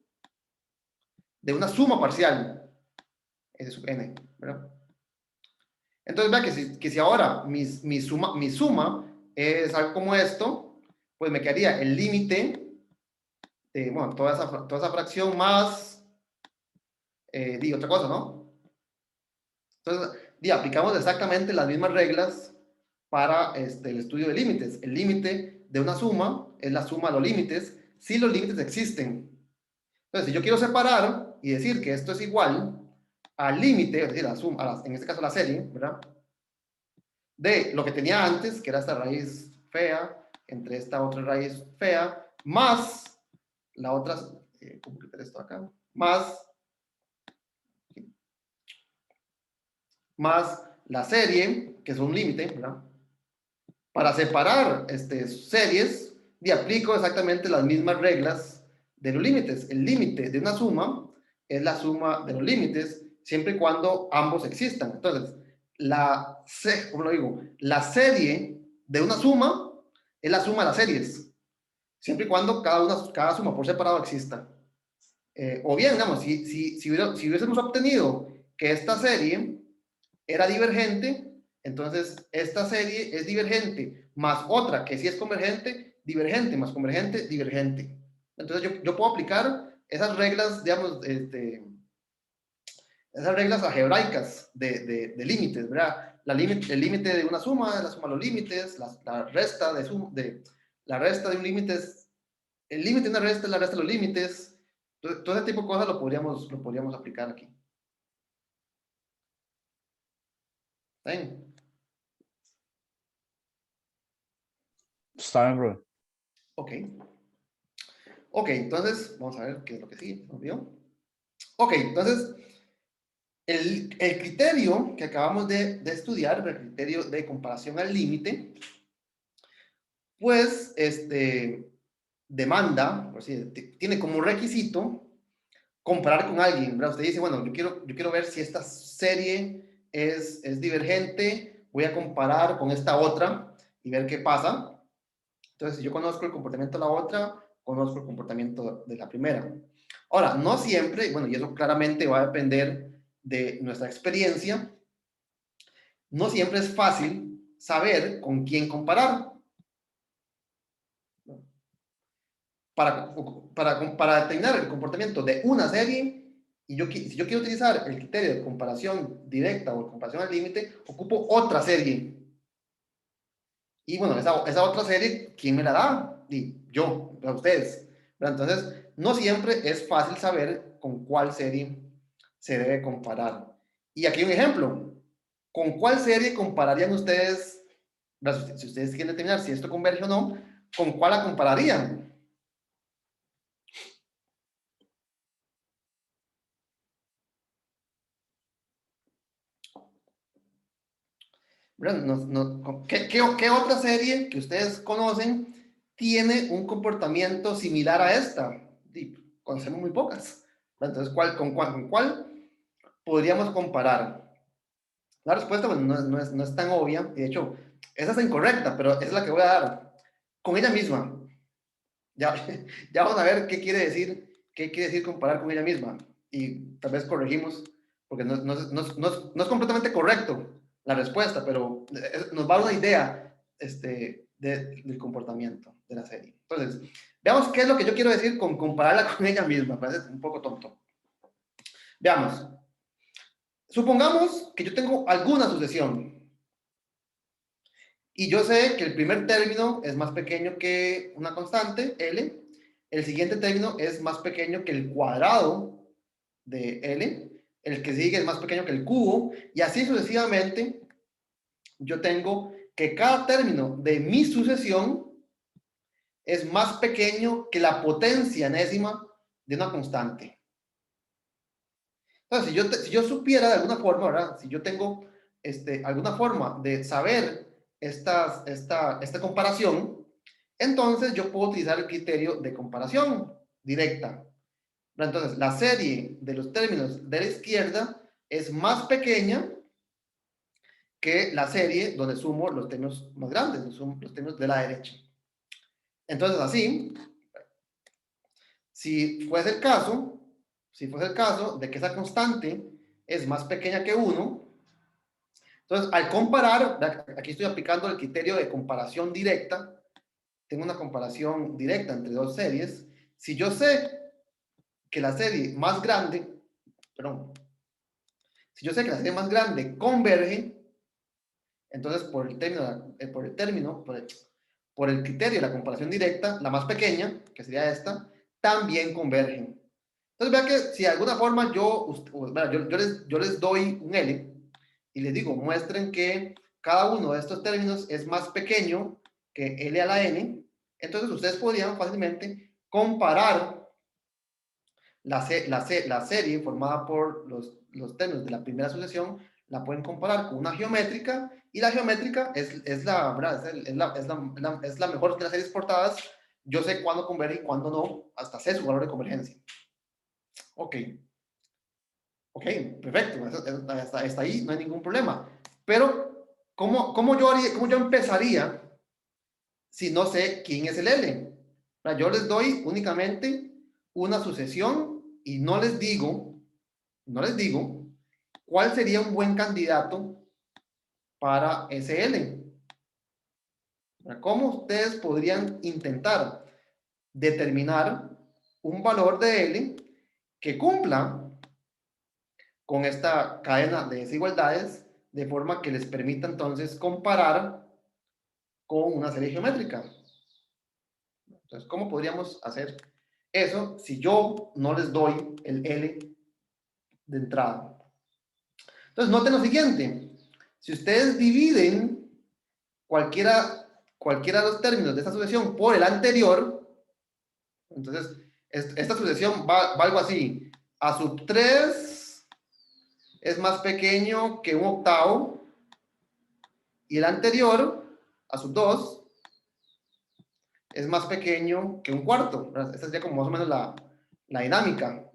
de una suma parcial, s sub n, ¿verdad? Entonces, vean que si ahora mi suma es algo como esto, pues me quedaría el límite de, bueno, toda esa fracción más, otra cosa, ¿no? Entonces, aplicamos exactamente las mismas reglas para el estudio de límites. El límite de una suma es la suma de los límites, si los límites existen. Entonces, si yo quiero separar y decir que esto es igual al límite, es decir, la suma, en este caso la serie, ¿verdad? De lo que tenía antes, que era esta raíz fea, entre esta otra raíz fea, más la otra, ¿cómo quitar esto acá? Más la serie, que es un límite, ¿verdad? Para separar series, y aplico exactamente las mismas reglas de los límites. El límite de una suma es la suma de los límites, siempre y cuando ambos existan. Entonces, ¿cómo lo digo? La serie de una suma es la suma de las series, siempre y cuando cada suma por separado exista. O bien, digamos, si hubiésemos obtenido que esta serie era divergente, entonces esta serie es divergente más otra que sí es convergente, divergente más convergente, divergente. Entonces yo puedo aplicar esas reglas, digamos, esas reglas algebraicas de límites, ¿verdad? El límite de una suma es la suma de los límites, la resta la resta de un límite es, el límite de una resta es la resta de los límites. Todo ese tipo de cosas lo podríamos aplicar aquí. ¿Está bien? Está bien, bro. Ok. Ok, entonces, vamos a ver qué es lo que sigue. ¿No vio? Ok, entonces, el criterio que acabamos de estudiar, el criterio de comparación al límite, pues, demanda, o sea, tiene como requisito comparar con alguien, ¿verdad? Usted dice, bueno, yo quiero ver si esta serie es divergente, voy a comparar con esta otra y ver qué pasa. Entonces, si yo conozco el comportamiento de la otra, conozco el comportamiento de la primera. Ahora, no siempre, bueno, y eso claramente va a depender de nuestra experiencia, no siempre es fácil saber con quién comparar. Para determinar el comportamiento de una serie, y si yo quiero utilizar el criterio de comparación directa o de comparación al límite, ocupo otra serie. Y bueno, esa otra serie, ¿quién me la da? Y yo, a ustedes. Entonces, no siempre es fácil saber con cuál serie se debe comparar. Y aquí un ejemplo. ¿Con cuál serie compararían ustedes ¿verdad? Si ustedes quieren determinar si esto converge o no, ¿con cuál la compararían? ¿Verdad? ¿Qué otra serie que ustedes conocen tiene un comportamiento similar a esta? Y conocemos muy pocas. Entonces, ¿con cuál podríamos comparar? La respuesta, bueno, no es tan obvia. De hecho, esa es incorrecta, pero es la que voy a dar. Con ella misma. Ya, ya vamos a ver qué quiere decir comparar con ella misma. Y tal vez corregimos, porque no es completamente correcto la respuesta, pero nos va a dar una idea del comportamiento de la serie. Entonces, veamos qué es lo que yo quiero decir con compararla con ella misma. Parece un poco tonto. Veamos. Supongamos que yo tengo alguna sucesión y yo sé que el primer término es más pequeño que una constante, L. El siguiente término es más pequeño que el cuadrado de L. El que sigue es más pequeño que el cubo. Y así sucesivamente, yo tengo que cada término de mi sucesión es más pequeño que la potencia enésima de una constante. Entonces, si yo supiera de alguna forma, ¿verdad? Si yo tengo alguna forma de saber esta comparación, entonces yo puedo utilizar el criterio de comparación directa. Entonces, la serie de los términos de la izquierda es más pequeña que la serie donde sumo los términos más grandes, los términos de la derecha. Entonces, así, si fuese el caso de que esa constante es más pequeña que 1, entonces, al comparar, aquí estoy aplicando el criterio de comparación directa, tengo una comparación directa entre dos series. Si yo sé que la serie más grande, si yo sé que la serie más grande converge, entonces por el criterio de la comparación directa, la más pequeña, que sería esta, también convergen. Entonces, vean que si de alguna forma yo les doy un L y les digo, muestren que cada uno de estos términos es más pequeño que L a la N, entonces ustedes podrían fácilmente comparar la serie formada por los términos de la primera sucesión, la pueden comparar con una geométrica, y la geométrica es la mejor de las series portadas. Yo sé cuándo converge y cuándo no, hasta sé su valor de convergencia. Ok, perfecto, hasta ahí no hay ningún problema. Pero, ¿cómo yo empezaría si no sé quién es el L? Yo les doy únicamente una sucesión y no les digo cuál sería un buen candidato para ese L. ¿Cómo ustedes podrían intentar determinar un valor de L que cumpla con esta cadena de desigualdades de forma que les permita entonces comparar con una serie geométrica? Entonces, ¿cómo podríamos hacer eso si yo no les doy el L de entrada? Entonces, noten lo siguiente. Si ustedes dividen cualquiera de los términos de esta sucesión por el anterior, entonces esta sucesión va algo así. A sub 3 es más pequeño que un octavo y el anterior, a sub 2, es más pequeño que un cuarto. Esta sería como más o menos la dinámica.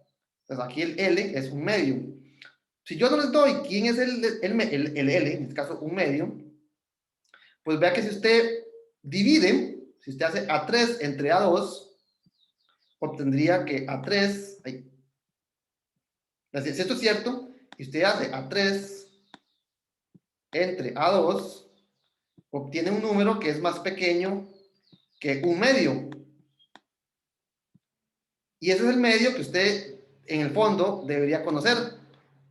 Entonces aquí el L es un medio. Si yo no les doy quién es el L, en este caso un medio, pues vea que si usted divide, si usted hace A3 entre A2, obtendría que A3, si esto es cierto, y usted hace A3 entre A2, obtiene un número que es más pequeño que un medio. Y ese es el medio que usted, en el fondo, debería conocer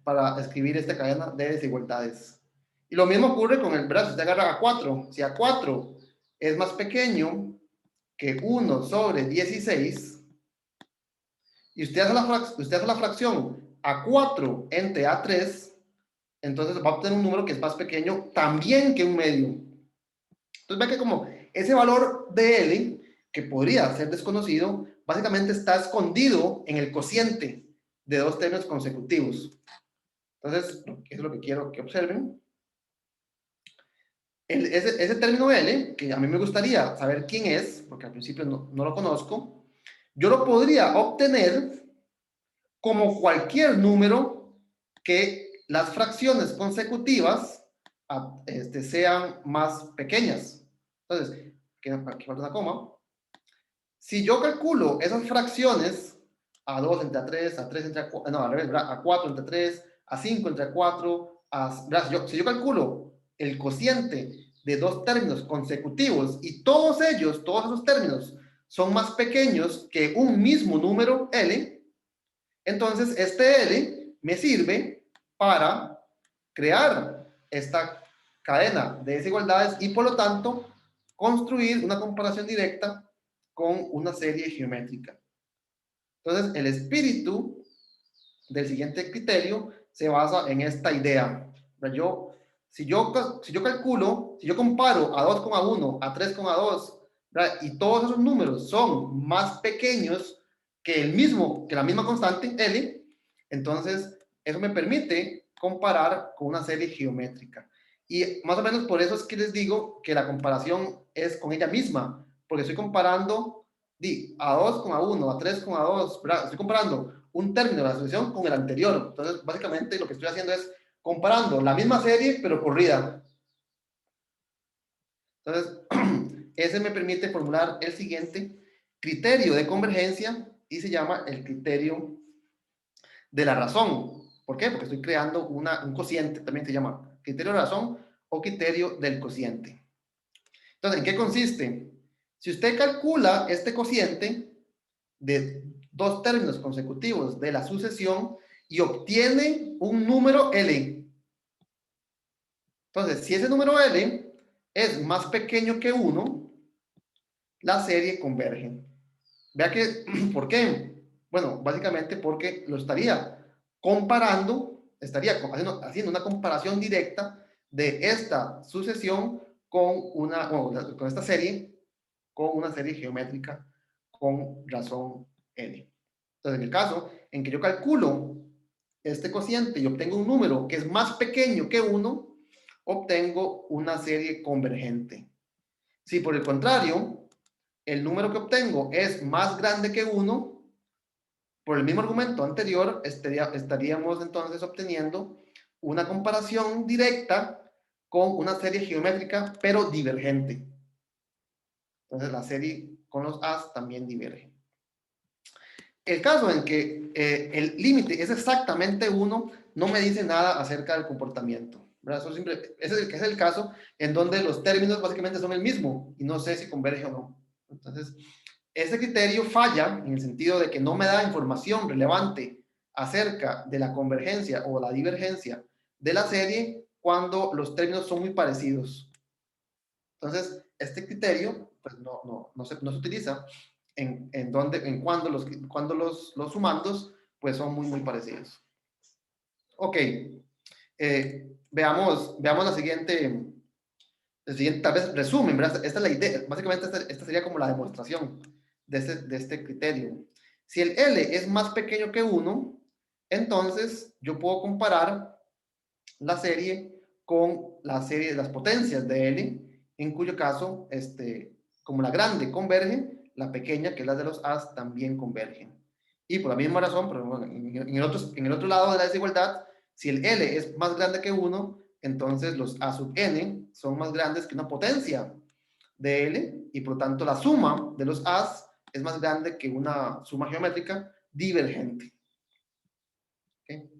para escribir esta cadena de desigualdades. Y lo mismo ocurre con el brazo. Si usted agarra A4, si A4 es más pequeño que 1 sobre 16, y usted hace la fracción A4 entre A3, entonces va a obtener un número que es más pequeño también que un medio. Entonces, ve que como ese valor de L, que podría ser desconocido, básicamente está escondido en el cociente de dos términos consecutivos. Entonces, eso es lo que quiero que observen. Ese término L, que a mí me gustaría saber quién es, porque al principio no lo conozco, yo lo podría obtener como cualquier número que las fracciones consecutivas sean más pequeñas. Entonces, aquí falta una coma. Si yo calculo esas fracciones a 2 entre A3, a 3 entre A4, no, al revés, ¿verdad? A 4 entre 3, a 5 entre A4, si yo calculo el cociente de dos términos consecutivos y todos esos términos son más pequeños que un mismo número L, entonces este L me sirve para crear esta cadena de desigualdades y por lo tanto construir una comparación directa con una serie geométrica. Entonces el espíritu del siguiente criterio se basa en esta idea. Si yo comparo a 2 con A1, a 3 con A2, ¿verdad? Y todos esos números son más pequeños que la misma constante L, entonces eso me permite comparar con una serie geométrica. Y más o menos por eso es que les digo que la comparación es con ella misma, porque estoy comparando A2 con A1, A3 con A2, ¿verdad? Estoy comparando un término de la sucesión con el anterior. Entonces, básicamente lo que estoy haciendo es comparando la misma serie, pero corrida. Entonces, ese me permite formular el siguiente criterio de convergencia y se llama el criterio de la razón. ¿Por qué? Porque estoy creando un cociente, también se llama criterio de la razón o criterio del cociente. Entonces, ¿en qué consiste? Si usted calcula este cociente de dos términos consecutivos de la sucesión y obtiene un número L. Entonces, si ese número L es más pequeño que 1, la serie converge. Vea que, ¿por qué? Bueno, básicamente porque lo estaría comparando, haciendo una comparación directa de esta sucesión con esta serie, con una serie geométrica con razón N. Entonces, en el caso en que yo calculo este cociente y obtengo un número que es más pequeño que 1, obtengo una serie convergente. Si por el contrario, el número que obtengo es más grande que 1, por el mismo argumento anterior, estaríamos entonces obteniendo una comparación directa con una serie geométrica, pero divergente. Entonces, la serie con los A's también diverge. El caso en que el límite es exactamente 1, no me dice nada acerca del comportamiento. Ese es el caso en donde los términos básicamente son el mismo y no sé si converge o no. Entonces, este criterio falla en el sentido de que no me da información relevante acerca de la convergencia o la divergencia de la serie cuando los términos son muy parecidos. Entonces, este criterio pues no se utiliza cuando los sumandos pues son muy parecidos. Ok, veamos el siguiente tal vez resumen, ¿verdad? Esta es la idea, básicamente esta sería como la demostración de este criterio. Si el L es más pequeño que 1, entonces yo puedo comparar la serie con la serie de las potencias de L, en cuyo caso, como la grande converge, la pequeña, que es la de los A's, también convergen. Y por la misma razón, pero bueno, en el otro lado de la desigualdad, si el L es más grande que 1, entonces los A sub n son más grandes que una potencia de L, y por lo tanto la suma de los A's es más grande que una suma geométrica divergente. ¿Okay?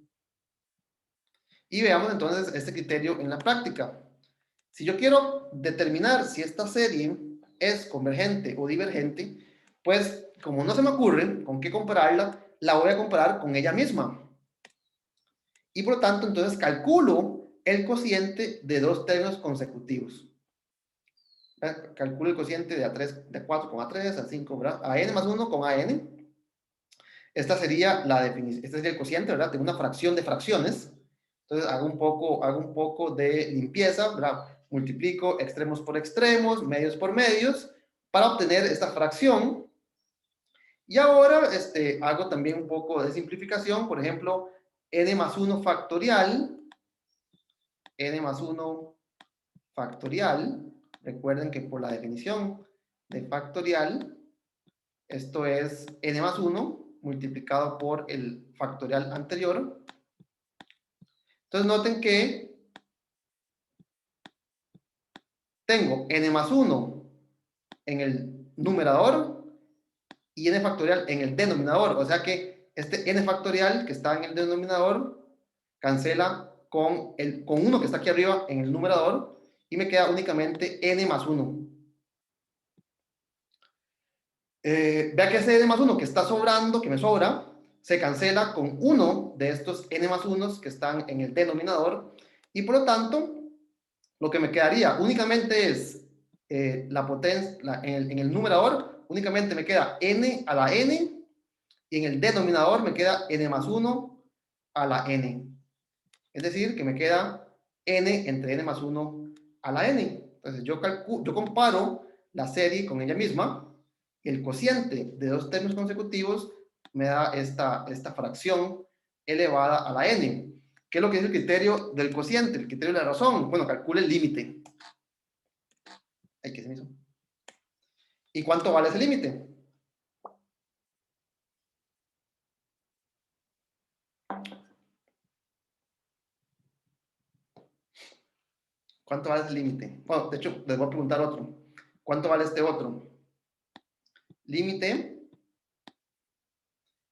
Y veamos entonces este criterio en la práctica. Si yo quiero determinar si esta serie es convergente o divergente, pues como no se me ocurre con qué compararla, la voy a comparar con ella misma. Y por lo tanto, entonces calculo el cociente de dos términos consecutivos. Calculo el cociente de A4 con A3, A5, ¿verdad? A n más 1 con AN. Esta sería el cociente, ¿verdad? De una fracción de fracciones. Entonces hago un poco de limpieza, ¿verdad? multiplico extremos por extremos, medios por medios, para obtener esta fracción. Y ahora hago también un poco de simplificación, por ejemplo, n más 1 factorial, n más 1 factorial, recuerden que por la definición de factorial, esto es n más 1 multiplicado por el factorial anterior. Entonces noten que tengo n más 1 en el numerador y n factorial en el denominador. O sea que este n factorial que está en el denominador cancela con 1 que está aquí arriba en el numerador y me queda únicamente n más 1. Vea que ese n más 1 que está sobrando, que me sobra, se cancela con uno de estos n más 1 que están en el denominador y por lo tanto lo que me quedaría únicamente es la potencia en el numerador, únicamente me queda n a la n y en el denominador me queda n más 1 a la n. Es decir, que me queda n entre n más 1 a la n. Entonces yo comparo la serie con ella misma y el cociente de dos términos consecutivos me da esta fracción elevada a la n. ¿Qué es lo que dice el criterio del cociente? El criterio de la razón. Bueno, calcule el límite. Ay, ¿qué se me hizo? ¿Y cuánto vale ese límite? ¿Cuánto vale ese límite? Bueno, de hecho, les voy a preguntar otro. ¿Cuánto vale este otro? Límite,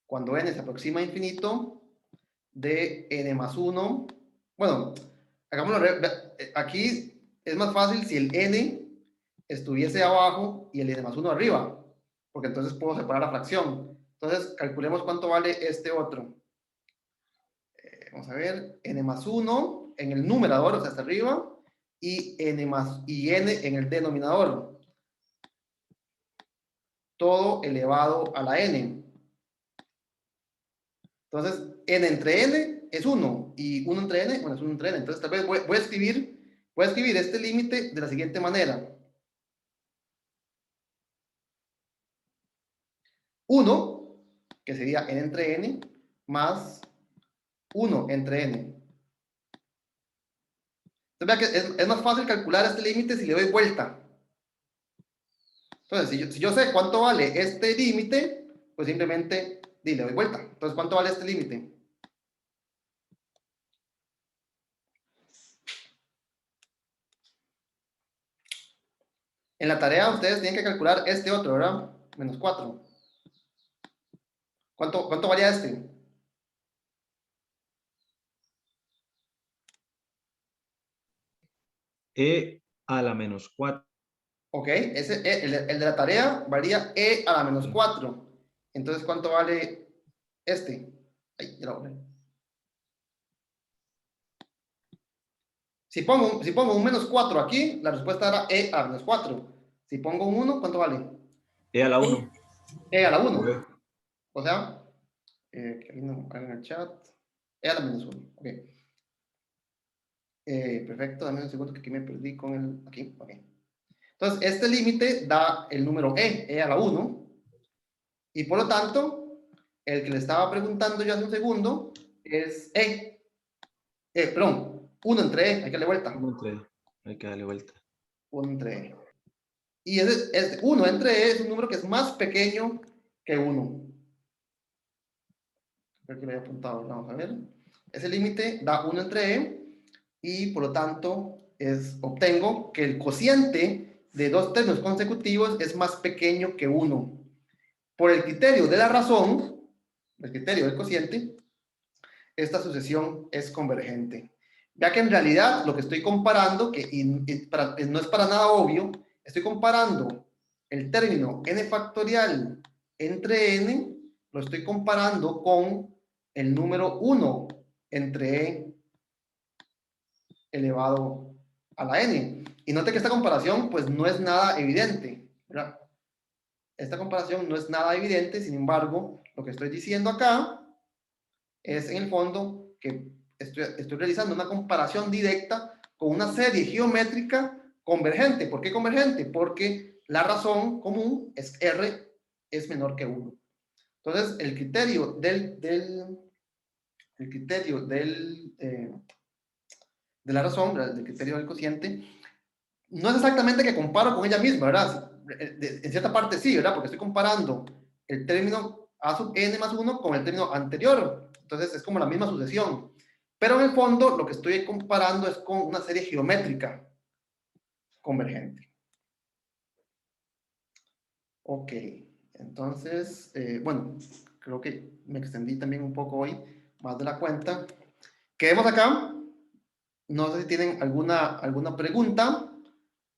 cuando n se aproxima a infinito, de n más 1. Bueno, hagámoslo. Aquí es más fácil si el n estuviese abajo y el n más 1 arriba, porque entonces puedo separar la fracción. Entonces, calculemos cuánto vale este otro. Vamos a ver, n más 1 en el numerador, o sea, hasta arriba, y n en el denominador. Todo elevado a la n. Entonces, n entre n es 1, y 1 entre n, bueno, es 1 entre n. Entonces, tal vez voy a escribir este límite de la siguiente manera. 1, que sería n entre n, más 1 entre n. Entonces, vea que es más fácil calcular este límite si le doy vuelta. Entonces, si yo sé cuánto vale este límite, pues simplemente le doy vuelta. Entonces, ¿cuánto vale este límite? En la tarea ustedes tienen que calcular este otro, ¿verdad? Menos 4. ¿Cuánto valía este? E a la menos 4. Ok, el de la tarea varía e a la menos 4. Entonces, ¿cuánto vale este? Ahí, ya lo borré. Si pongo un menos 4 aquí, la respuesta era e a la menos 4. Si pongo un 1, ¿cuánto vale? E a la 1. E a la 1. Ok. O sea, que ahí no hagan el chat. E a la menos 1. Ok. Perfecto, dame un segundo que aquí me perdí con el... Aquí, ok. Entonces, este límite da el número e a la 1. Y por lo tanto, el que le estaba preguntando yo hace un segundo es perdón, 1 entre e, hay que darle vuelta. 1 entre E. Hay que darle vuelta. 1 entre e. Y 1 entre e es un número que es más pequeño que 1. Creo que lo había apuntado, vamos a ver. Ese límite da 1 entre e y por lo tanto obtengo que el cociente de dos términos consecutivos es más pequeño que 1. Por el criterio de la razón, el criterio del cociente, esta sucesión es convergente. Ya que en realidad lo que estoy comparando, no es para nada obvio, estoy comparando el término n factorial entre n, lo estoy comparando con el número 1 entre e elevado a la n. Y note que esta comparación pues no es nada evidente, ¿verdad? Esta comparación no es nada evidente, sin embargo, lo que estoy diciendo acá es en el fondo que estoy realizando una comparación directa con una serie geométrica convergente. ¿Por qué convergente? Porque la razón común es R es menor que 1. Entonces, el criterio de la razón, del criterio del cociente, no es exactamente que comparo con ella misma, ¿verdad? En cierta parte sí, ¿verdad? Porque estoy comparando el término a sub n más 1 con el término anterior. Entonces, es como la misma sucesión. Pero en el fondo, lo que estoy comparando es con una serie geométrica convergente. Ok, entonces, bueno, creo que me extendí también un poco hoy, más de la cuenta. Quedemos acá. No sé si tienen alguna pregunta,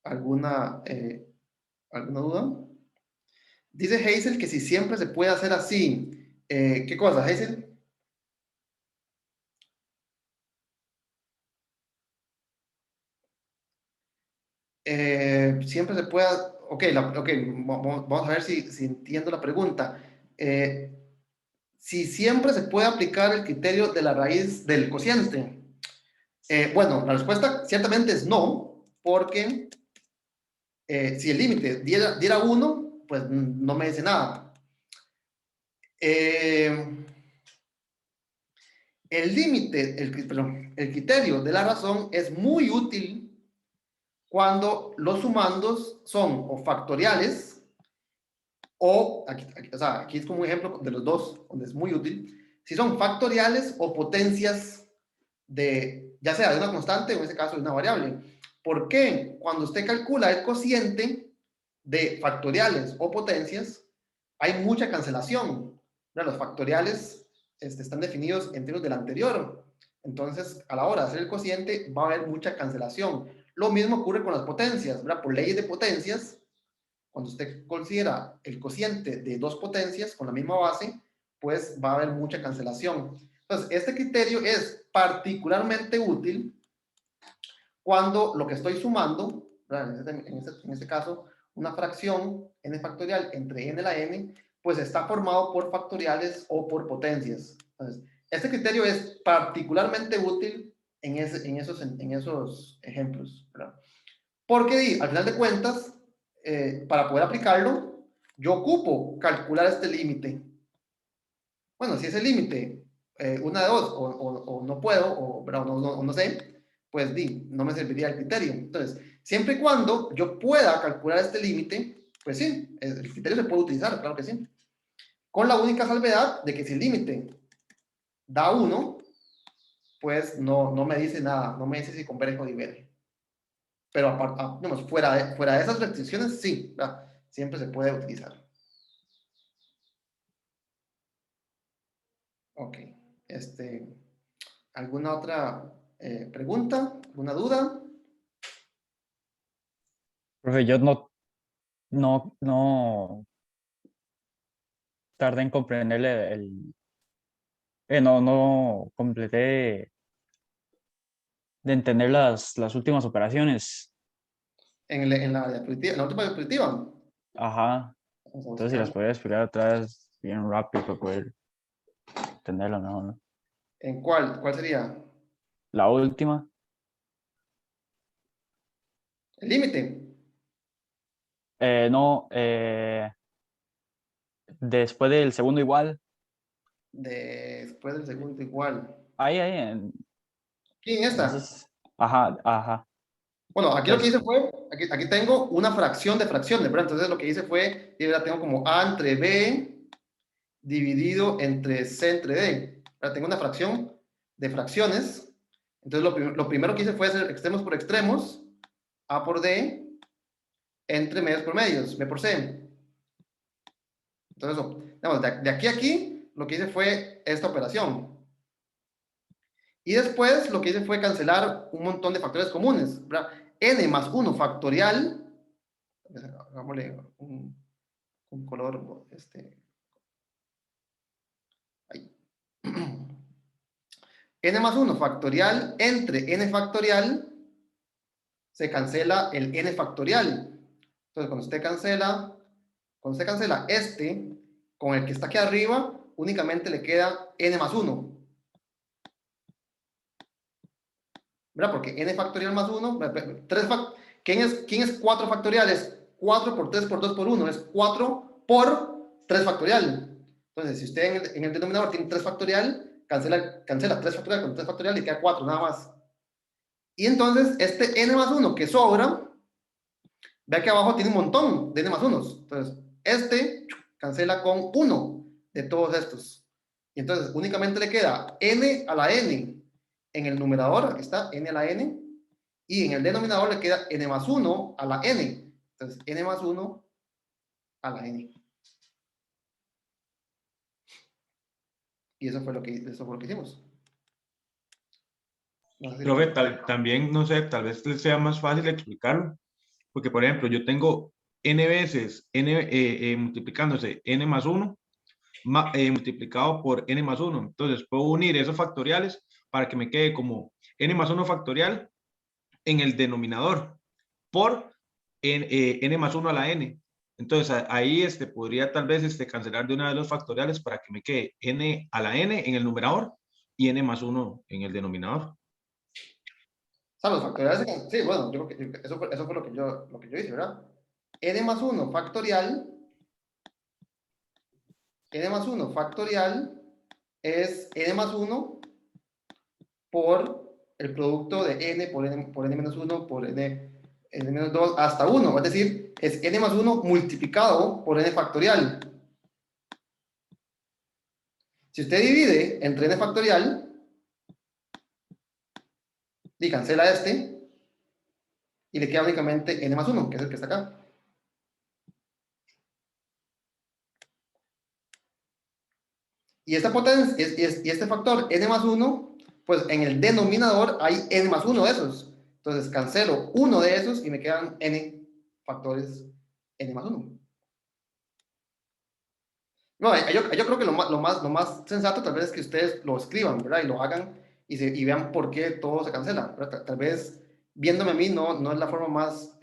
alguna duda. Dice Hazel que si siempre se puede hacer así. ¿Qué cosa, Hazel? Siempre se puede... Ok, vamos a ver si entiendo la pregunta. Si siempre se puede aplicar el criterio de la raíz del cociente. Bueno, la respuesta ciertamente es no, porque si el límite diera 1, pues no me dice nada. El límite, el criterio de la razón es muy útil cuando los sumandos son o factoriales o, aquí es como un ejemplo de los dos, donde es muy útil, si son factoriales o potencias de, ya sea de una constante o en este caso de una variable. ¿Por qué? Cuando usted calcula el cociente de factoriales o potencias, hay mucha cancelación. Los factoriales están definidos en términos del anterior. Entonces, a la hora de hacer el cociente, va a haber mucha cancelación. Lo mismo ocurre con las potencias, ¿verdad? Por leyes de potencias, cuando usted considera el cociente de dos potencias con la misma base, pues va a haber mucha cancelación. Entonces, este criterio es particularmente útil cuando lo que estoy sumando, en este caso, una fracción n factorial entre n a la n, pues está formado por factoriales o por potencias. Entonces, este criterio es particularmente útil en esos ejemplos, ¿verdad? Porque al final de cuentas, para poder aplicarlo, yo ocupo calcular este límite. Bueno, si ese límite, una de dos, o no puedo, o no sé, pues no me serviría el criterio. Entonces, siempre y cuando yo pueda calcular este límite, pues sí, el criterio se puede utilizar, claro que sí. Con la única salvedad de que si el límite da 1, pues no me dice nada, no me dice si converge o diverge. Pero fuera de esas restricciones, sí, ¿verdad? Siempre se puede utilizar. Ok. ¿Alguna otra pregunta? ¿Alguna duda? Profe, yo no tardé en comprenderle no completé de entender las últimas operaciones. En la diapositiva, en la última diapositiva. Ajá. Vamos a Entonces, si las buscarla. podría explicar otra vez bien rápido para poder entenderlo mejor, ¿no? ¿En cuál? ¿Cuál sería? La última, El límite. no, después del segundo igual, Después del segundo igual. ahí, ¿Aquí en esta? ajá. Bueno, aquí lo que hice Entonces, fue, aquí tengo una fracción de fracciones, ¿verdad? Entonces lo que hice fue, y ahora tengo como A entre B dividido entre C entre D. Ahora tengo una fracción de fracciones. Entonces lo primero que hice fue hacer extremos por extremos, A por D, entre medios por medios, B por C. Entonces, digamos, de aquí a aquí, lo que hice fue esta operación. Y después lo que hice fue cancelar un montón de factores comunes, ¿verdad? N más 1 factorial, hagámosle un color, ahí. N más 1 factorial entre N factorial, se cancela el N factorial. Entonces, cuando usted cancela con el que está aquí arriba, únicamente le queda N más 1. ¿verdad? Porque n factorial más 1, ¿quién es 4 factorial? Es 4 por 3 por 2 por 1, es 4 por 3 factorial. Entonces, si usted en el denominador tiene 3 factorial, cancela 3 factorial con 3 factorial y queda 4, nada más. Y entonces, este n más 1 que sobra, vea que abajo tiene un montón de n más 1. Entonces, este cancela con 1 de todos estos. Y entonces, únicamente le queda n a la n en el numerador, aquí está, n a la n, y en el denominador le queda n más 1 a la n. Entonces, n más 1 a la n. Y eso fue lo que hicimos. No sé si Profe, también, no sé, tal vez les sea más fácil explicarlo, porque por ejemplo, yo tengo n veces multiplicándose n más 1 multiplicado por n más 1. Entonces, puedo unir esos factoriales para que me quede como n más 1 factorial en el denominador por n más 1 a la n. Entonces, ahí podría tal vez cancelar de una de los factoriales para que me quede n a la n en el numerador y n más 1 en el denominador. O sea, los factoriales, sí, bueno, yo creo que eso fue lo que yo hice, ¿verdad? N más 1 factorial es n más 1 por el producto de n por n menos 1 por n menos 2 hasta 1. Es decir, es n más 1 multiplicado por n factorial. Si usted divide entre n factorial y cancela y le queda únicamente n más 1, que es el que está acá. Y esta potencia, y este factor n más 1, pues en el denominador hay n más 1 de esos. Entonces cancelo uno de esos y me quedan n factores n más 1. No, yo creo que lo más sensato tal vez es que ustedes lo escriban, ¿verdad? Y lo hagan y vean por qué todo se cancela, ¿verdad? Tal vez viéndome a mí no es la forma más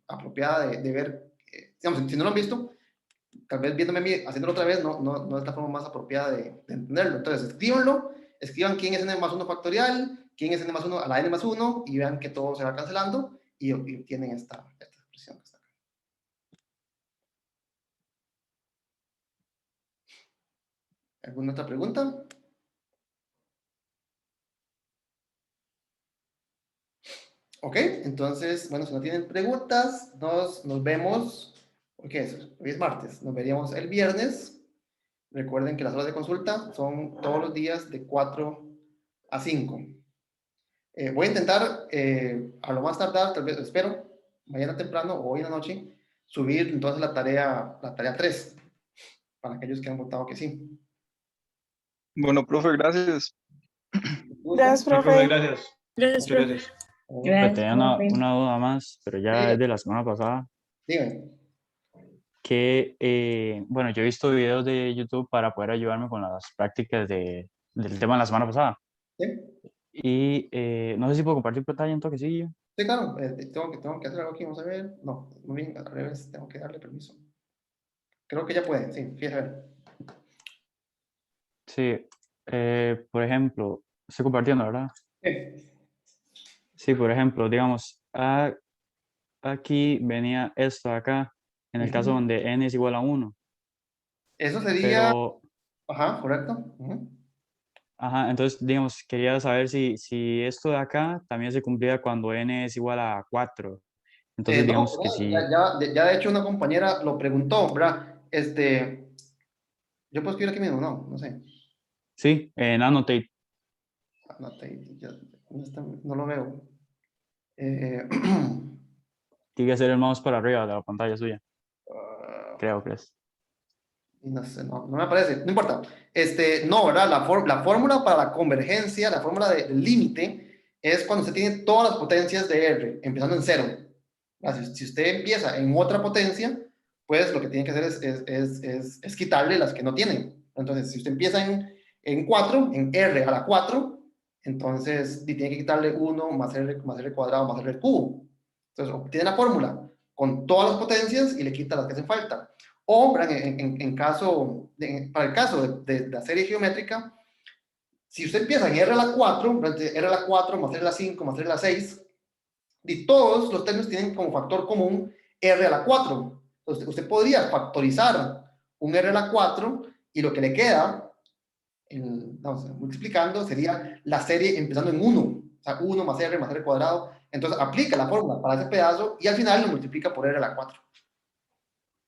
apropiada de ver, digamos, si no lo han visto, tal vez viéndome a mí haciéndolo otra vez no es la forma más apropiada de entenderlo. Entonces, escriban quién es n más 1 factorial, quién es n más 1 a la n más 1 y vean que todo se va cancelando y obtienen esta expresión que está acá. ¿Alguna otra pregunta? Ok, entonces, bueno, si no tienen preguntas, nos vemos, ¿qué es? Hoy es martes, nos veríamos el viernes. Recuerden que las horas de consulta son todos los días de 4 a 5. Voy a intentar, a lo más tardar, tal vez, espero, mañana temprano o hoy en la noche, subir entonces la tarea 3, para aquellos que han votado que sí. Bueno, profe, gracias. Gracias, Sí, profe, profe. gracias. Gracias, Muchas profe. gracias. Pero tenía una duda más, pero ya es de la semana pasada. Díganme. Que, bueno, yo he visto videos de YouTube para poder ayudarme con las prácticas del tema de la semana pasada. ¿Sí? Y no sé si puedo compartir pantalla un toquecillo. Sí, claro, tengo que hacer algo aquí, vamos a ver. No, muy bien, al revés, tengo que darle permiso. Creo que ya puede, sí, fíjate a ver. Sí, por ejemplo, estoy compartiendo, ¿verdad? Sí. Sí, por ejemplo, digamos, aquí venía esto acá, en el caso donde n es igual a 1. Eso sería, Pero, ajá, correcto. ajá, entonces, digamos, quería saber si esto de acá también se cumplía cuando n es igual a 4. Entonces, No, digamos que si... ya de hecho una compañera lo preguntó, ¿verdad? Yo puedo escribir aquí mismo, no sé. Sí, en Annotate. No lo veo. Tiene que ser el mouse para arriba de la pantalla suya. Creo que es. No sé, no me aparece, no importa. No, ¿verdad? La fórmula para la convergencia, la fórmula del límite, es cuando usted tiene todas las potencias de R, empezando en 0. Si usted empieza en otra potencia, pues lo que tiene que hacer es quitarle las que no tienen. Entonces, si usted empieza en 4, en R a la 4, entonces tiene que quitarle 1 más R cuadrado más R cubo. Entonces, obtiene la fórmula con todas las potencias y le quita las que hacen falta. O para el caso de la serie geométrica, si usted empieza en R a la 4, R a la 4 más R a la 5 más R a la 6, y todos los términos tienen como factor común R a la 4. Entonces, usted podría factorizar un R a la 4 y lo que le queda, multiplicando, sería la serie empezando en 1. O sea, 1 más R cuadrado. Entonces, aplica la fórmula para ese pedazo y al final lo multiplica por R a la 4.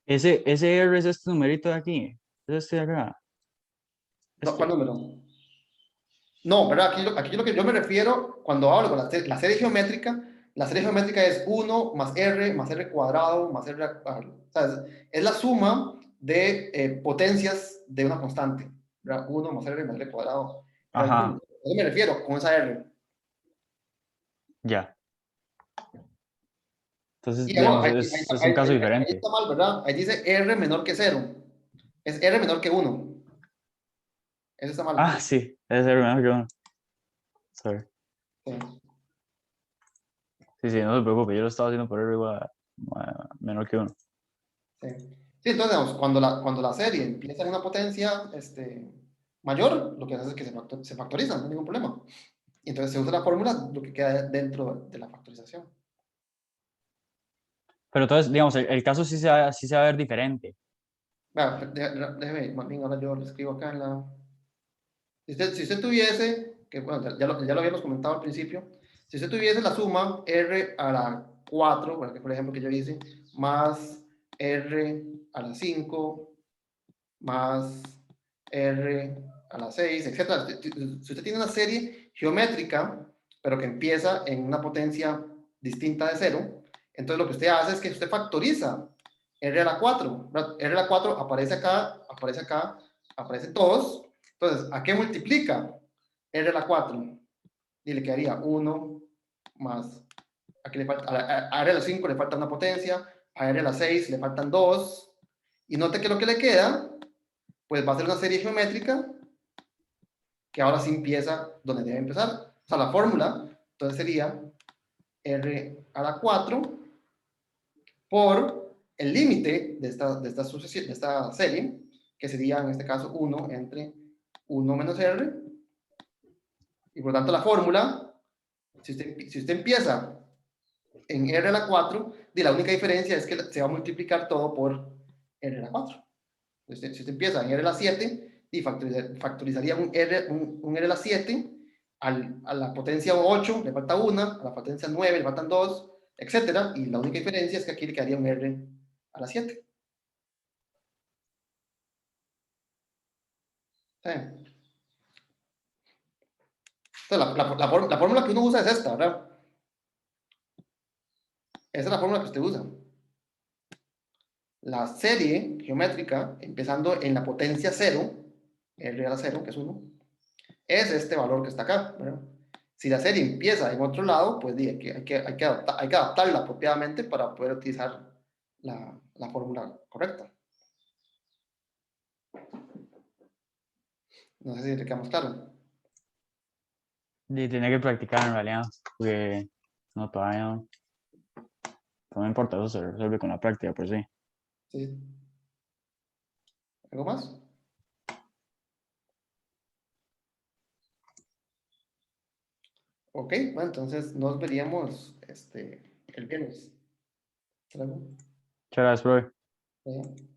Ese R es este numerito de aquí. Es este de acá. No, ¿cuál número? No, ¿verdad? Aquí lo que yo me refiero cuando hablo con la serie geométrica es 1 más R cuadrado más R. O sea, es la suma de potencias de una constante. ¿Verdad? 1 más R cuadrado. Ajá. ¿A qué me refiero con esa R? Ya. Entonces, Y digamos, ahí es un caso diferente. está mal, ¿verdad? Ahí dice R menor que 0. Es R menor que 1. Eso está mal. Ah, sí. Es R menor que 1. Sorry. Sí. Sí, no se preocupe. Yo lo estaba haciendo por R igual menor que 1. Sí. Sí, entonces, digamos, cuando la serie empieza en una potencia mayor, lo que hace es que se factoriza, no hay ningún problema. Y entonces se usa la fórmula, lo que queda dentro de la factorización. Pero entonces, digamos, el caso sí se va a ver diferente. Vea, déjeme, más bien ahora yo lo escribo acá en la... Si usted tuviese, que bueno, ya lo habíamos comentado al principio, si usted tuviese la suma R a la 4, bueno, que fue el ejemplo que yo hice, más R a la 5, más R a la 6, etc. Si usted tiene una serie geométrica, pero que empieza en una potencia distinta de 0, entonces lo que usted hace es que usted factoriza R a la 4. R a la 4 aparece acá, aparecen todos. Entonces, ¿a qué multiplica R a la 4? Y le quedaría 1 más, aquí le falta, a R a la 5 le falta una potencia, a R a la 6 le faltan 2, y note que lo que le queda pues va a ser una serie geométrica que ahora sí empieza donde debe empezar. O sea, la fórmula, entonces sería R a la 4 por el límite de esta serie, que sería en este caso 1 entre 1 menos R, y por lo tanto la fórmula, si usted empieza en R a la 4, la única diferencia es que se va a multiplicar todo por R a la 4. Si usted empieza en R a la 7, y factorizaría un R a la 7, a la potencia 8 le falta 1, a la potencia 9 le faltan 2, etcétera, y la única diferencia es que aquí le quedaría un R a la 7. ¿Sí? Entonces, la fórmula que uno usa es esta, ¿verdad? Esa es la fórmula que usted usa. La serie geométrica, empezando en la potencia 0, R a la 0, que es 1, es este valor que está acá, ¿verdad? Si la serie empieza en otro lado, pues hay que adaptarla apropiadamente para poder utilizar la fórmula correcta. No sé si te queda más claro. Y tiene que practicar en realidad, porque no, todavía no. No me importa, eso se resuelve con la práctica, pues sí. ¿Sí? ¿Algo más? Ok, bueno, entonces nos veríamos el viernes. ¿Hasta luego? Muchas gracias, profe. Sí.